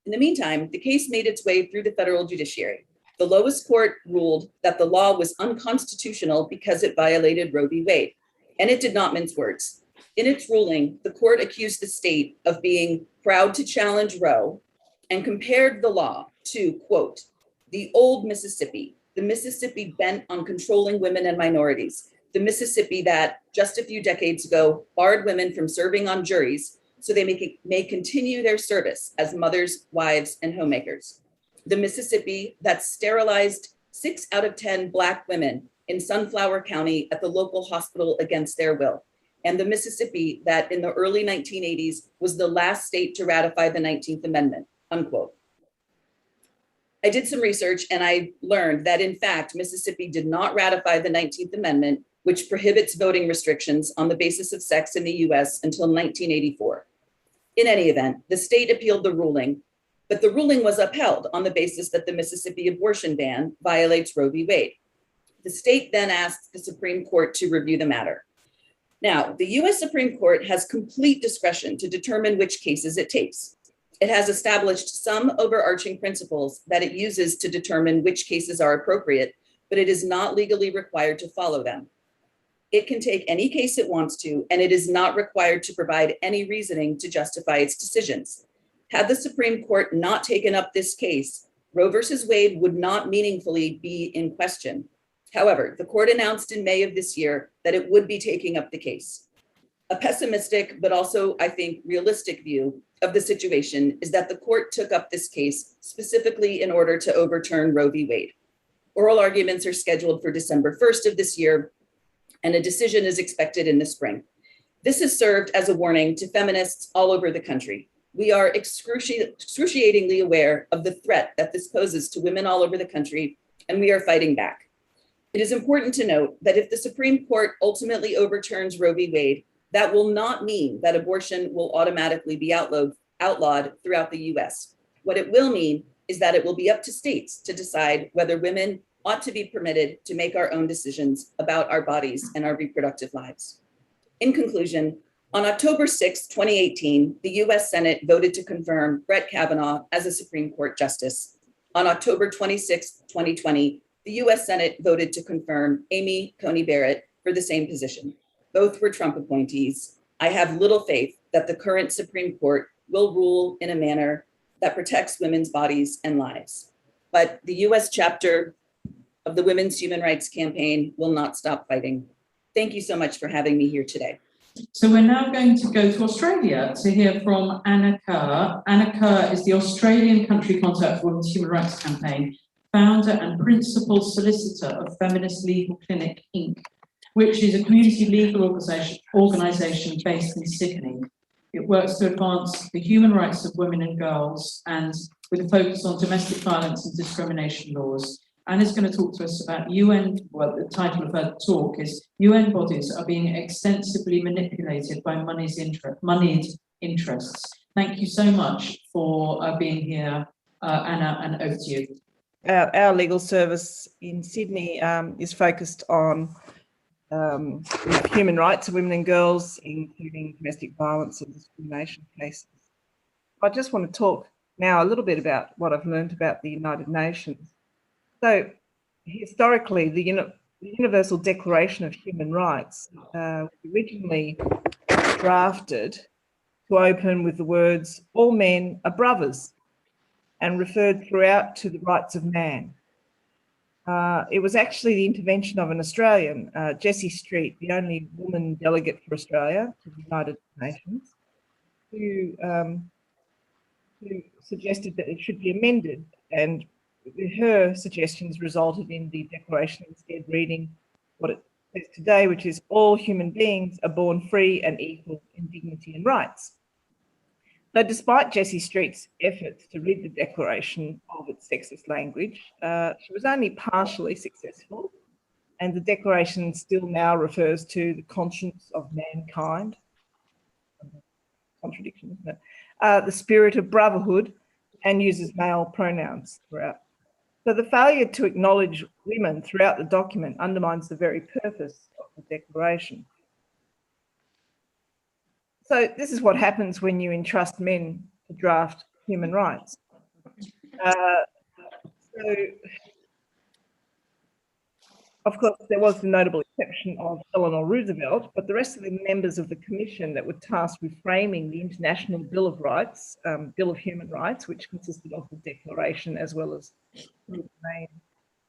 In the meantime, the case made its way through the federal judiciary. The lowest court ruled that the law was unconstitutional because it violated Roe v. Wade, and it did not mince words. In its ruling, the court accused the state of being proud to challenge Roe and compared the law to, quote, the old Mississippi, the Mississippi bent on controlling women and minorities, the Mississippi that just a few decades ago barred women from serving on juries so they may continue their service as mothers, wives, and homemakers. The Mississippi that sterilized 6 out of 10 Black women in Sunflower County at the local hospital against their will. And the Mississippi that in the early 1980s was the last state to ratify the 19th Amendment, unquote. I did some research and I learned that in fact, Mississippi did not ratify the 19th Amendment, which prohibits voting restrictions on the basis of sex in the US until 1984. In any event, the state appealed the ruling, but the ruling was upheld on the basis that the Mississippi abortion ban violates Roe v. Wade. The state then asked the Supreme Court to review the matter. Now, the US Supreme Court has complete discretion to determine which cases it takes. It has established some overarching principles that it uses to determine which cases are appropriate, but it is not legally required to follow them. It can take any case it wants to, and it is not required to provide any reasoning to justify its decisions. Had the Supreme Court not taken up this case, Roe versus Wade would not meaningfully be in question. However, the court announced in May of this year that it would be taking up the case. A pessimistic, but also, I think, realistic view of the situation is that the court took up this case specifically in order to overturn Roe v. Wade. Oral arguments are scheduled for December 1st of this year, and a decision is expected in the spring. This has served as a warning to feminists all over the country. We are excruciatingly aware of the threat that this poses to women all over the country, and we are fighting back. It is important to note that if the Supreme Court ultimately overturns Roe v. Wade, that will not mean that abortion will automatically be outlawed throughout the US. What it will mean is that it will be up to states to decide whether women ought to be permitted to make our own decisions about our bodies and our reproductive lives. In conclusion, on October 6, 2018, the US Senate voted to confirm Brett Kavanaugh as a Supreme Court justice. On October 26, 2020, the US Senate voted to confirm Amy Coney Barrett for the same position. Both were Trump appointees. I have little faith that the current Supreme Court will rule in a manner that protects women's bodies and lives. But the US chapter of the Women's Human Rights Campaign will not stop fighting. Thank you so much for having me here today. So we're now going to go to Australia to hear from Anna Kerr. Anna Kerr is the Australian country contact for Women's Human Rights Campaign, founder and principal solicitor of Feminist Legal Clinic, Inc., which is a community legal organisation based in Sydney. It works to advance the human rights of women and girls, and with a focus on domestic violence and discrimination laws. Anna's going to talk to us about well, the title of her talk is UN bodies are being extensively manipulated by moneyed interests. Thank you so much for being here, Anna, and over to you. Our legal service in Sydney is focused on human rights of women and girls, including domestic violence and discrimination cases. I just want to talk now a little bit about what I've learned about the United Nations. So historically, the Universal Declaration of Human Rights was originally drafted to open with the words, "All men are brothers," and referred throughout to the rights of man. It was actually the intervention of an Australian, Jessie Street, the only woman delegate for Australia to the United Nations, who suggested that it should be amended, and her suggestions resulted in the declaration instead reading what it says today, which is all human beings are born free and equal in dignity and rights. So despite Jessie Street's efforts to rid the declaration of its sexist language, she was only partially successful, and the declaration still now refers to the conscience of mankind, contradiction, isn't it? The spirit of brotherhood, and uses male pronouns throughout. So the failure to acknowledge women throughout the document undermines the very purpose of the declaration. So this is what happens when you entrust men to draft human rights. Of course, there was the notable exception of Eleanor Roosevelt, but the rest of the members of the commission that were tasked with framing the International Bill of Rights, Bill of Human Rights, which consisted of the Declaration as well as the main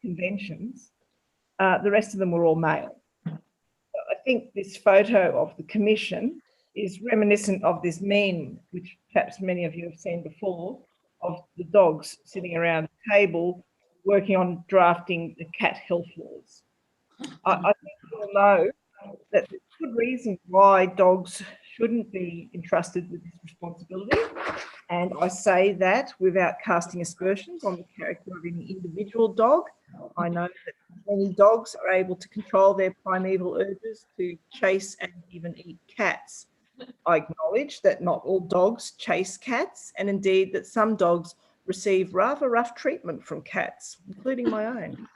conventions, the rest of them were all male. So I think this photo of the commission is reminiscent of this meme, which perhaps many of you have seen before, of the dogs sitting around a table working on drafting the cat health laws. I think we all know that there's good reasons why dogs shouldn't be entrusted with this responsibility. And I say that without casting aspersions on the character of any individual dog. I know that many dogs are able to control their primeval urges to chase and even eat cats. I acknowledge that not all dogs chase cats, and indeed that some dogs receive rather rough treatment from cats, including my own.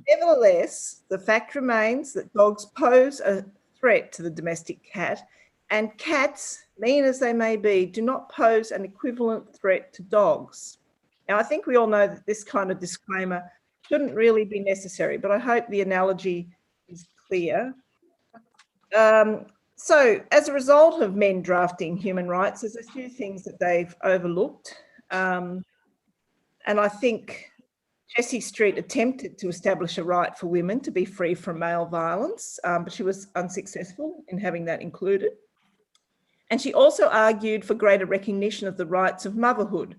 Nevertheless, the fact remains that dogs pose a threat to the domestic cat, and cats, mean as they may be, do not pose an equivalent threat to dogs. Now, I think we all know that this kind of disclaimer shouldn't really be necessary, but I hope the analogy is clear. So as a result of men drafting human rights, there's a few things that they've overlooked. And I think Jessie Street attempted to establish a right for women to be free from male violence, but she was unsuccessful in having that included. And she also argued for greater recognition of the rights of motherhood.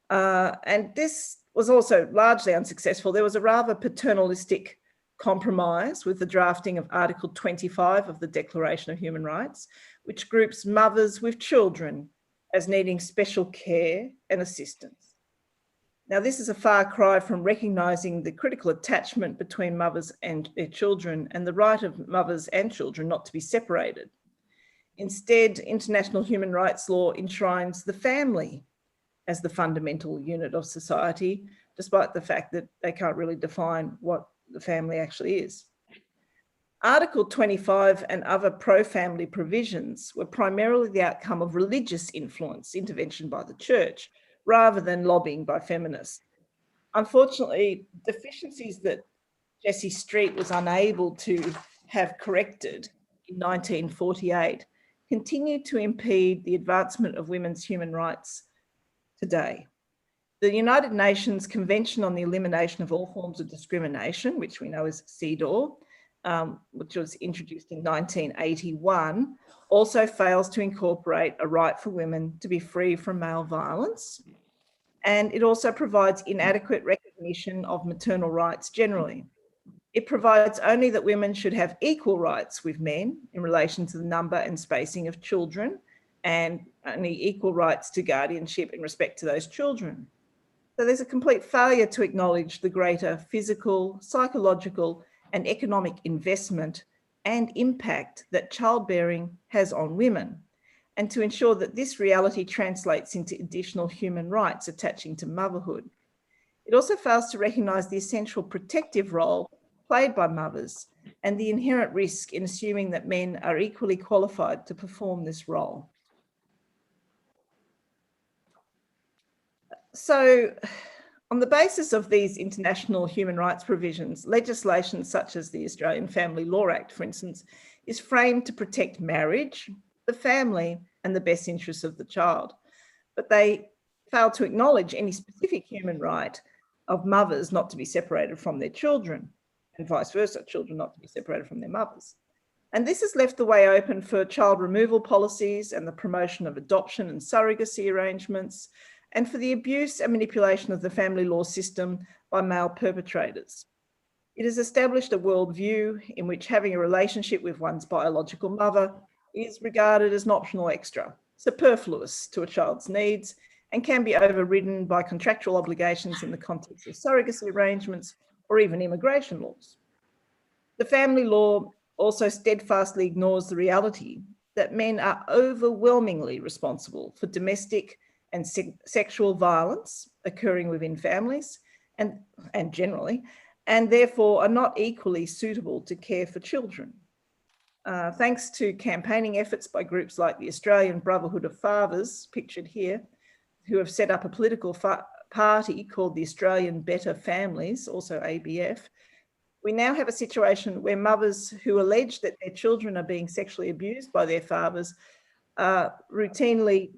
And this was also largely unsuccessful. There was a rather paternalistic compromise with the drafting of Article 25 of the Declaration of Human Rights, which groups mothers with children as needing special care and assistance. Now, this is a far cry from recognising the critical attachment between mothers and their children and the right of mothers and children not to be separated. Instead, international human rights law enshrines the family as the fundamental unit of society, despite the fact that they can't really define what the family actually is. Article 25 and other pro-family provisions were primarily the outcome of religious influence, intervention by the church, rather than lobbying by feminists. Unfortunately, deficiencies that Jessie Street was unable to have corrected in 1948 continue to impede the advancement of women's human rights today. The United Nations Convention on the Elimination of All Forms of Discrimination, which we know as CEDAW, which was introduced in 1981, also fails to incorporate a right for women to be free from male violence. And it also provides inadequate recognition of maternal rights generally. It provides only that women should have equal rights with men in relation to the number and spacing of children, and only equal rights to guardianship in respect to those children. So there's a complete failure to acknowledge the greater physical, psychological, and economic investment and impact that childbearing has on women, and to ensure that this reality translates into additional human rights attaching to motherhood. It also fails to recognise the essential protective role played by mothers and the inherent risk in assuming that men are equally qualified to perform this role. So, on the basis of these international human rights provisions, legislation such as the Australian Family Law Act, for instance, is framed to protect marriage, the family, and the best interests of the child. But they fail to acknowledge any specific human right of mothers not to be separated from their children, and vice versa, children not to be separated from their mothers. And this has left the way open for child removal policies and the promotion of adoption and surrogacy arrangements, and for the abuse and manipulation of the family law system by male perpetrators. It has established a worldview in which having a relationship with one's biological mother is regarded as an optional extra, superfluous to a child's needs, and can be overridden by contractual obligations in the context of surrogacy arrangements or even immigration laws. The family law also steadfastly ignores the reality that men are overwhelmingly responsible for domestic and sexual violence occurring within families and generally, and therefore are not equally suitable to care for children. Thanks to campaigning efforts by groups like the Australian Brotherhood of Fathers, pictured here, who have set up a political party called the Australian Better Families, also ABF, we now have a situation where mothers who allege that their children are being sexually abused by their fathers are routinely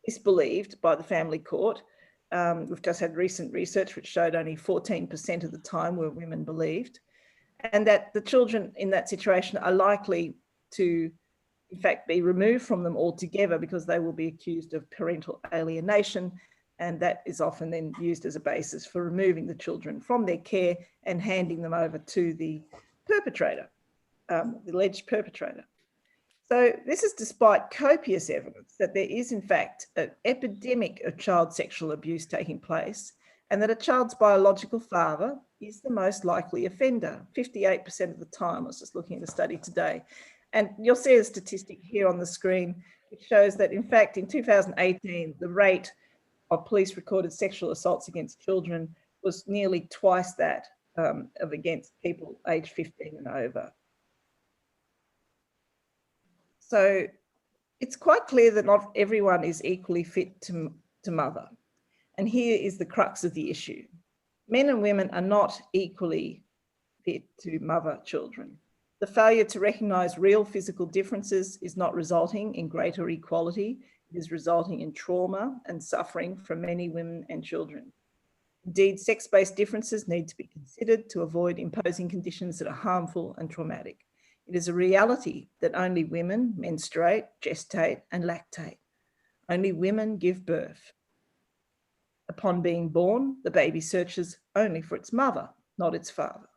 disbelieved by the family court. We've just had recent research which showed only 14% of the time were women believed, and that the children in that situation are likely to, in fact, be removed from them altogether because they will be accused of parental alienation, and that is often then used as a basis for removing the children from their care and handing them over to the perpetrator, the alleged perpetrator. So this is despite copious evidence that there is, in fact, an epidemic of child sexual abuse taking place, and that a child's biological father is the most likely offender, 58% of the time. I was just looking at a study today. And you'll see a statistic here on the screen, which shows that, in fact, in 2018, the rate of police recorded sexual assaults against children was nearly twice that of against people aged 15 and over. So it's quite clear that not everyone is equally fit to mother. And here is the crux of the issue. Men and women are not equally fit to mother children. The failure to recognise real physical differences is not resulting in greater equality. It is resulting in trauma and suffering for many women and children. Indeed, sex-based differences need to be considered to avoid imposing conditions that are harmful and traumatic. It is a reality that only women menstruate, gestate, and lactate. Only women give birth. Upon being born, the baby searches only for its mother, not its father.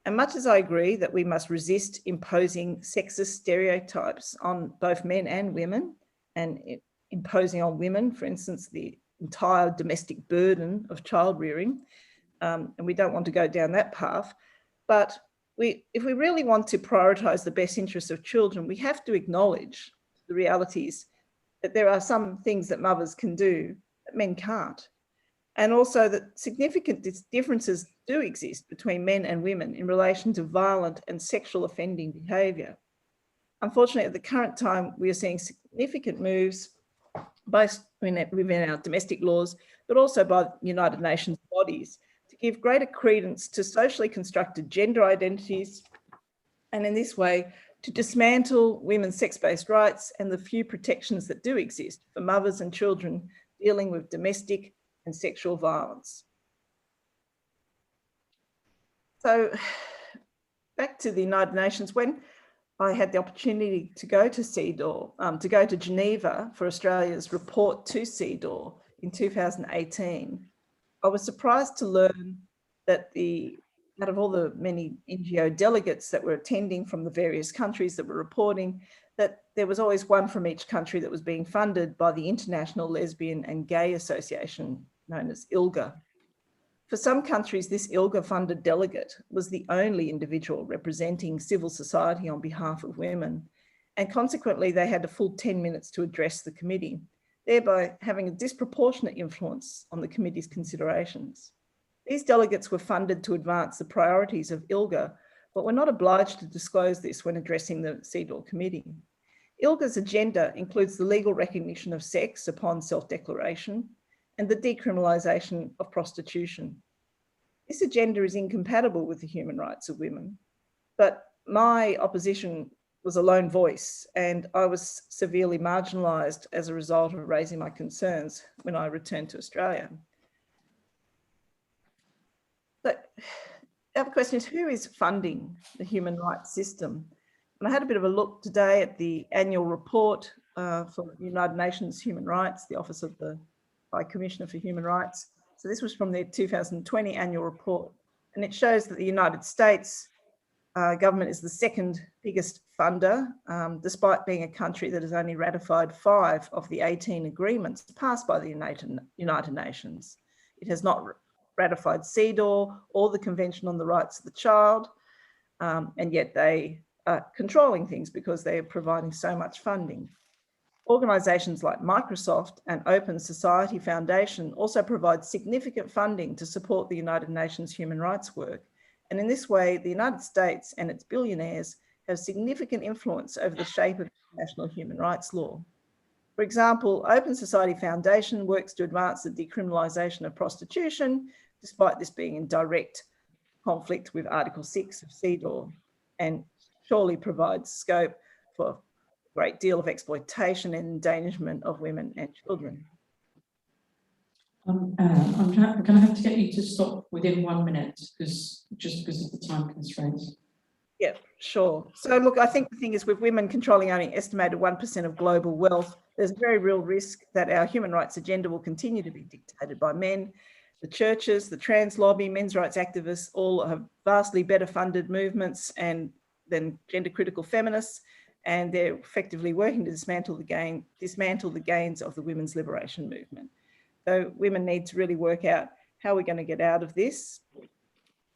And much as I agree that we must resist imposing sexist stereotypes on both men and women, and imposing on women, for instance, the entire domestic burden of child rearing, and we don't want to go down that path, but if we really want to prioritise the best interests of children, we have to acknowledge the realities that there are some things that mothers can do that men can't. And also that significant differences do exist between men and women in relation to violent and sexual offending behaviour. Unfortunately, at the current time, we are seeing significant moves both within our domestic laws, but also by United Nations bodies to give greater credence to socially constructed gender identities, and in this way, to dismantle women's sex-based rights and the few protections that do exist for mothers and children dealing with domestic and sexual violence. So back to the United Nations, when I had the opportunity to go to CEDAW, to go to Geneva for Australia's report to CEDAW in 2018, I was surprised to learn that out of all the many NGO delegates that were attending from the various countries that were reporting, that there was always one from each country that was being funded by the International Lesbian and Gay Association, known as ILGA. For some countries, this ILGA-funded delegate was the only individual representing civil society on behalf of women, and consequently they had a full 10 minutes to address the committee, thereby having a disproportionate influence on the committee's considerations. These delegates were funded to advance the priorities of ILGA, but were not obliged to disclose this when addressing the CEDAW committee. ILGA's agenda includes the legal recognition of sex upon self-declaration and the decriminalisation of prostitution. This agenda is incompatible with the human rights of women, but my opposition was a lone voice, and I was severely marginalised as a result of raising my concerns when I returned to Australia. But the other question is, who is funding the human rights system? And I had a bit of a look today at the annual report for United Nations Human Rights, the Office of the High Commissioner for Human Rights. So this was from their 2020 annual report, and it shows that the United States government is the second biggest funder, despite being a country that has only ratified 5 of the 18 agreements passed by the United Nations. It has not ratified CEDAW or the Convention on the Rights of the Child, and yet they are controlling things because they are providing so much funding. Organisations like Microsoft and Open Society Foundation also provide significant funding to support the United Nations human rights work. And in this way, the United States and its billionaires have significant influence over the shape of international human rights law. For example, Open Society Foundation works to advance the decriminalisation of prostitution, despite this being in direct conflict with Article 6 of CEDAW, and surely provides scope for a great deal of exploitation and endangerment of women and children. I'm going to have to get you to stop within 1 minute, just because of the time constraints. Yeah, sure. So look, I think the thing is, with women controlling only an estimated 1% of global wealth, there's a very real risk that our human rights agenda will continue to be dictated by men. The churches, the trans lobby, men's rights activists all have vastly better funded movements than gender critical feminists, and they're effectively working to dismantle the gains of the women's liberation movement. So women need to really work out how we're going to get out of this.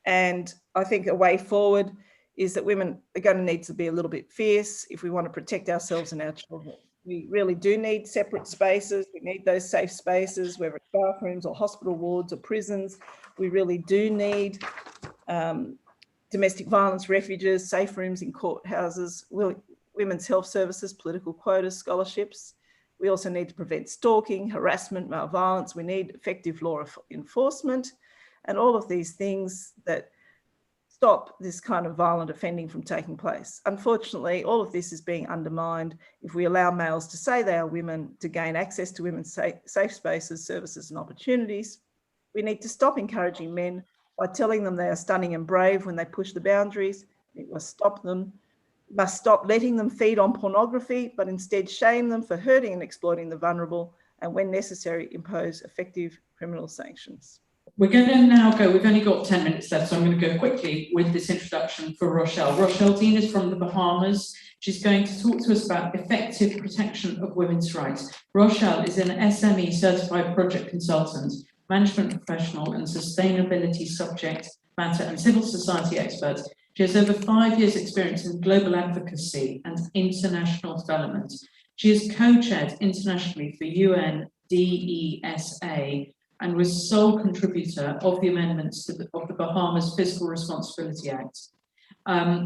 And I think a way forward is that women are going to need to be a little bit fierce if we want to protect ourselves and our children. We really do need separate spaces. We need those safe spaces, whether it's bathrooms or hospital wards or prisons. We really do need domestic violence refuges, safe rooms in courthouses, women's health services, political quotas, scholarships. We also need to prevent stalking, harassment, male violence. We need effective law enforcement and all of these things that stop this kind of violent offending from taking place. Unfortunately, all of this is being undermined if we allow males to say they are women to gain access to women's safe spaces, services and opportunities. We need to stop encouraging men by telling them they are stunning and brave when they push the boundaries. We must stop letting them feed on pornography, but instead shame them for hurting and exploiting the vulnerable, and when necessary, impose effective criminal sanctions. We're going to now go, we've only got 10 minutes left, so I'm going to go quickly with this introduction for Rochelle. Rochelle Dean is from the Bahamas. She's going to talk to us about effective protection of women's rights. Rochelle is an SME certified project consultant, management professional and sustainability subject matter and civil society expert. She has over 5 years' experience in global advocacy and international development. She has co-chaired internationally for UNDESA and was sole contributor of the amendments to of the Bahamas Fiscal Responsibility Act.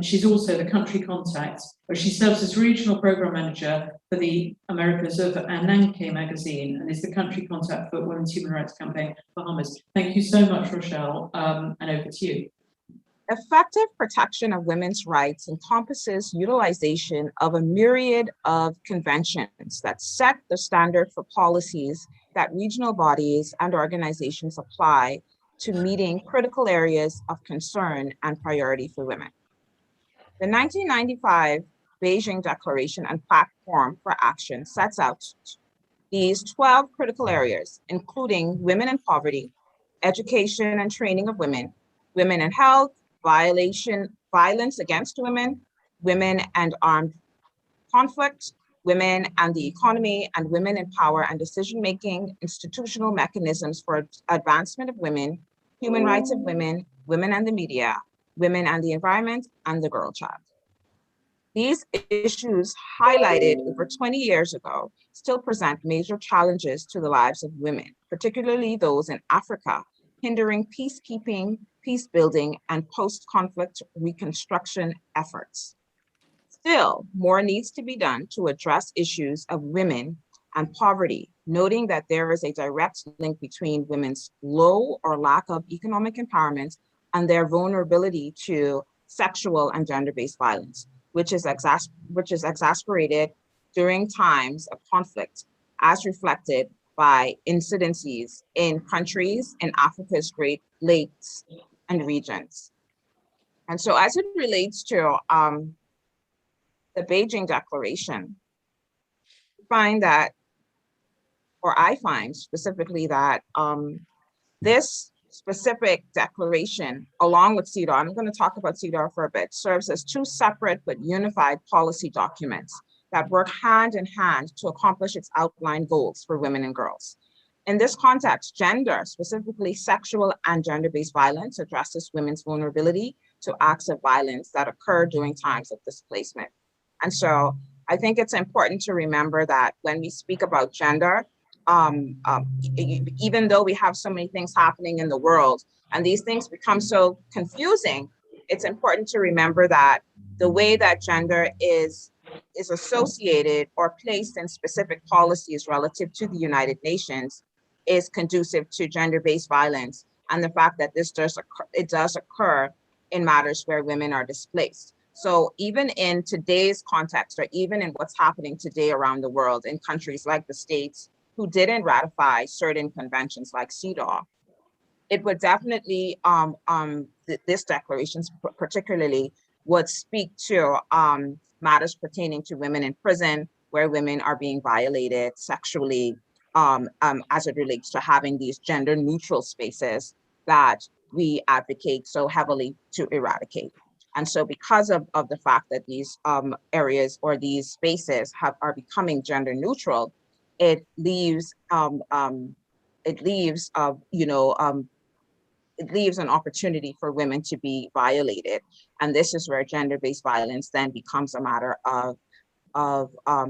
She's also the country contact, where she serves as regional program manager for the Americas of Ananke magazine and is the country contact for Women's Human Rights Campaign Bahamas. Thank you so much, Rochelle, and over to you. Effective protection of women's rights encompasses utilization of a myriad of conventions that set the standard for policies that regional bodies and organizations apply to meeting critical areas of concern and priority for women. The 1995 Beijing Declaration and Platform for Action sets out these 12 critical areas, including women in poverty, education and training of women, women in health, violence against women, women and armed conflict, women and the economy, and women in power and decision-making, institutional mechanisms for advancement of women, human rights of women, women and the media, women and the environment, and the girl child. These issues highlighted over 20 years ago still present major challenges to the lives of women, particularly those in Africa, hindering peacekeeping, peace building, and post-conflict reconstruction efforts. Still, more needs to be done to address issues of women and poverty, noting that there is a direct link between women's low or lack of economic empowerment and their vulnerability to sexual and gender-based violence, which is exacerbated during times of conflict, as reflected by incidences in countries in Africa's Great Lakes and regions. And so as it relates to the Beijing Declaration, I find specifically that this specific declaration, along with CEDAW, I'm going to talk about CEDAW for a bit, serves as two separate but unified policy documents that work hand in hand to accomplish its outlined goals for women and girls. In this context, gender, specifically sexual and gender-based violence, addresses women's vulnerability to acts of violence that occur during times of displacement. And so I think it's important to remember that when we speak about gender, even though we have so many things happening in the world and these things become so confusing, it's important to remember that the way that gender is associated or placed in specific policies relative to the United Nations is conducive to gender-based violence, and the fact that this does occur in matters where women are displaced. So even in today's context, or even in what's happening today around the world in countries like the States who didn't ratify certain conventions like CEDAW, it would definitely, this declaration particularly would speak to matters pertaining to women in prison, where women are being violated sexually, as it relates to having these gender neutral spaces that we advocate so heavily to eradicate. And so because of the fact that these areas or these spaces are becoming gender neutral, it leaves an opportunity for women to be violated. And this is where gender-based violence then becomes a matter of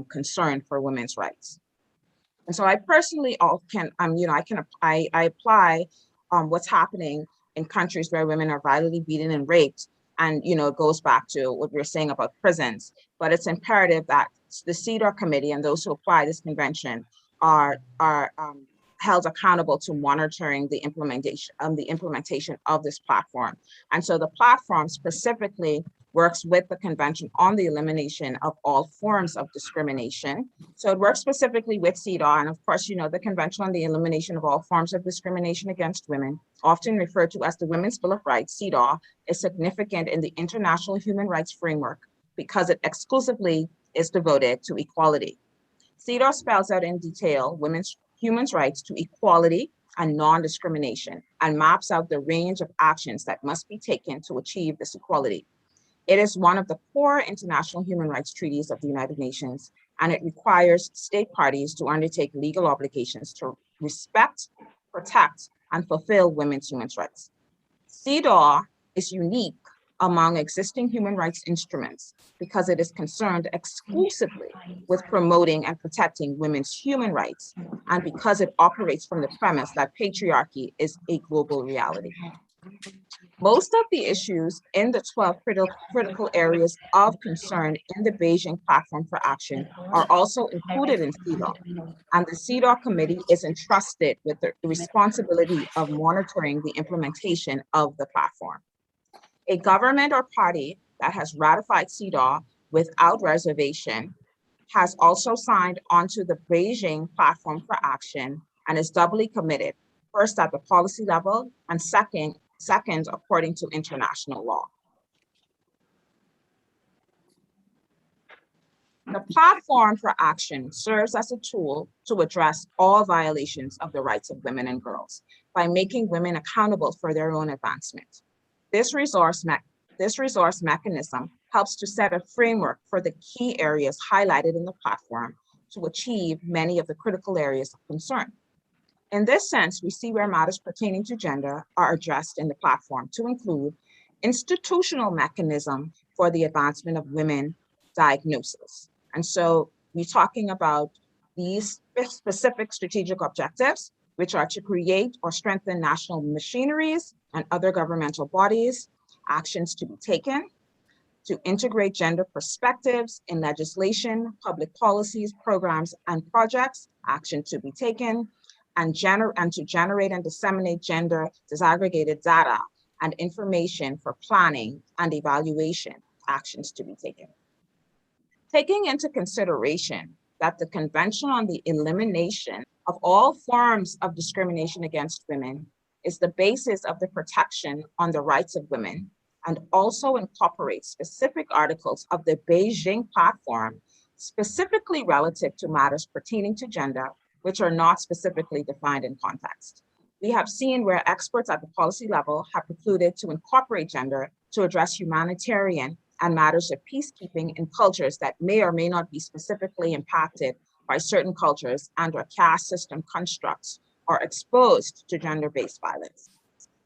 concern for women's rights. And so I personally I apply what's happening in countries where women are violently beaten and raped. And it goes back to what we were saying about prisons, but it's imperative that the CEDAW committee and those who apply this convention are held accountable to monitoring the implementation of this platform. And so the platform specifically works with the Convention on the Elimination of All Forms of Discrimination. So it works specifically with CEDAW, and of course, you know, the Convention on the Elimination of All Forms of Discrimination Against Women, often referred to as the Women's Bill of Rights, CEDAW, is significant in the international human rights framework because it exclusively is devoted to equality. CEDAW spells out in detail women's human rights to equality and non-discrimination, and maps out the range of actions that must be taken to achieve this equality. It is one of the core international human rights treaties of the United Nations, and it requires state parties to undertake legal obligations to respect, protect, and fulfill women's human rights. CEDAW is unique among existing human rights instruments because it is concerned exclusively with promoting and protecting women's human rights, and because it operates from the premise that patriarchy is a global reality. Most of the issues in the 12 critical areas of concern in the Beijing Platform for Action are also included in CEDAW, and the CEDAW committee is entrusted with the responsibility of monitoring the implementation of the platform. A government or party that has ratified CEDAW without reservation has also signed onto the Beijing Platform for Action and is doubly committed, first at the policy level and second according to international law. The Platform for Action serves as a tool to address all violations of the rights of women and girls by making women accountable for their own advancement. This resource mechanism helps to set a framework for the key areas highlighted in the platform to achieve many of the critical areas of concern. In this sense, we see where matters pertaining to gender are addressed in the platform to include institutional mechanism for the advancement of women diagnosis. And so we're talking about these specific strategic objectives, which are to create or strengthen national machineries and other governmental bodies, actions to be taken, to integrate gender perspectives in legislation, public policies, programs, and projects, action to be taken, and to generate and disseminate gender disaggregated data and information for planning and evaluation, actions to be taken. Taking into consideration that the Convention on the Elimination of All Forms of Discrimination Against Women is the basis of the protection on the rights of women, and also incorporates specific articles of the Beijing Platform, specifically relative to matters pertaining to gender, which are not specifically defined in context. We have seen where experts at the policy level have concluded to incorporate gender to address humanitarian and matters of peacekeeping in cultures that may or may not be specifically impacted by certain cultures and or caste system constructs or exposed to gender-based violence.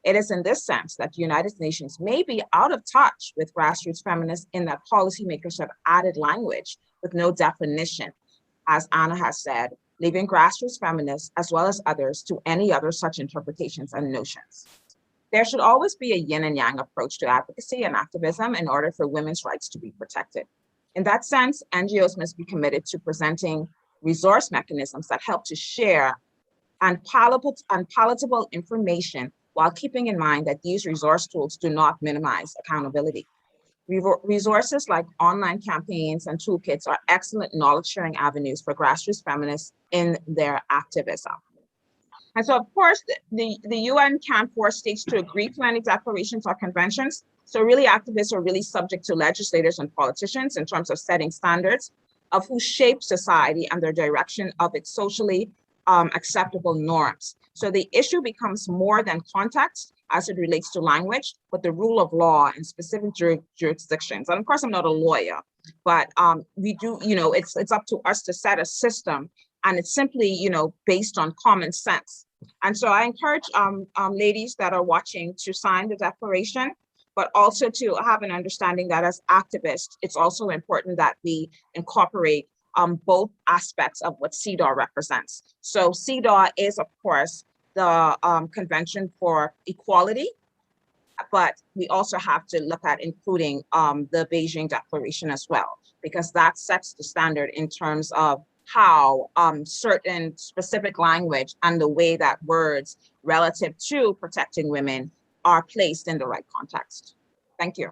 It is in this sense that the United Nations may be out of touch with grassroots feminists in that policymakers have added language with no definition, as Anna has said, leaving grassroots feminists as well as others to any other such interpretations and notions. There should always be a yin and yang approach to advocacy and activism in order for women's rights to be protected. In that sense, NGOs must be committed to presenting resource mechanisms that help to share and palatable information while keeping in mind that these resource tools do not minimize accountability. Resources like online campaigns and toolkits are excellent knowledge-sharing avenues for grassroots feminists in their activism. And so, of course, the UN can't force states to agree to any declarations or conventions. So really, activists are really subject to legislators and politicians in terms of setting standards of who shapes society and their direction of its socially acceptable norms. So the issue becomes more than context as it relates to language, but the rule of law in specific jurisdictions. And of course, I'm not a lawyer, but we do, it's up to us to set a system, and it's simply, based on common sense. And so I encourage ladies that are watching to sign the declaration, but also to have an understanding that as activists, it's also important that we incorporate both aspects of what CEDAW represents. So CEDAW is, of course, the Convention for Equality, but we also have to look at including the Beijing Declaration as well, because that sets the standard in terms of how certain specific language and the way that words relative to protecting women are placed in the right context. Thank you.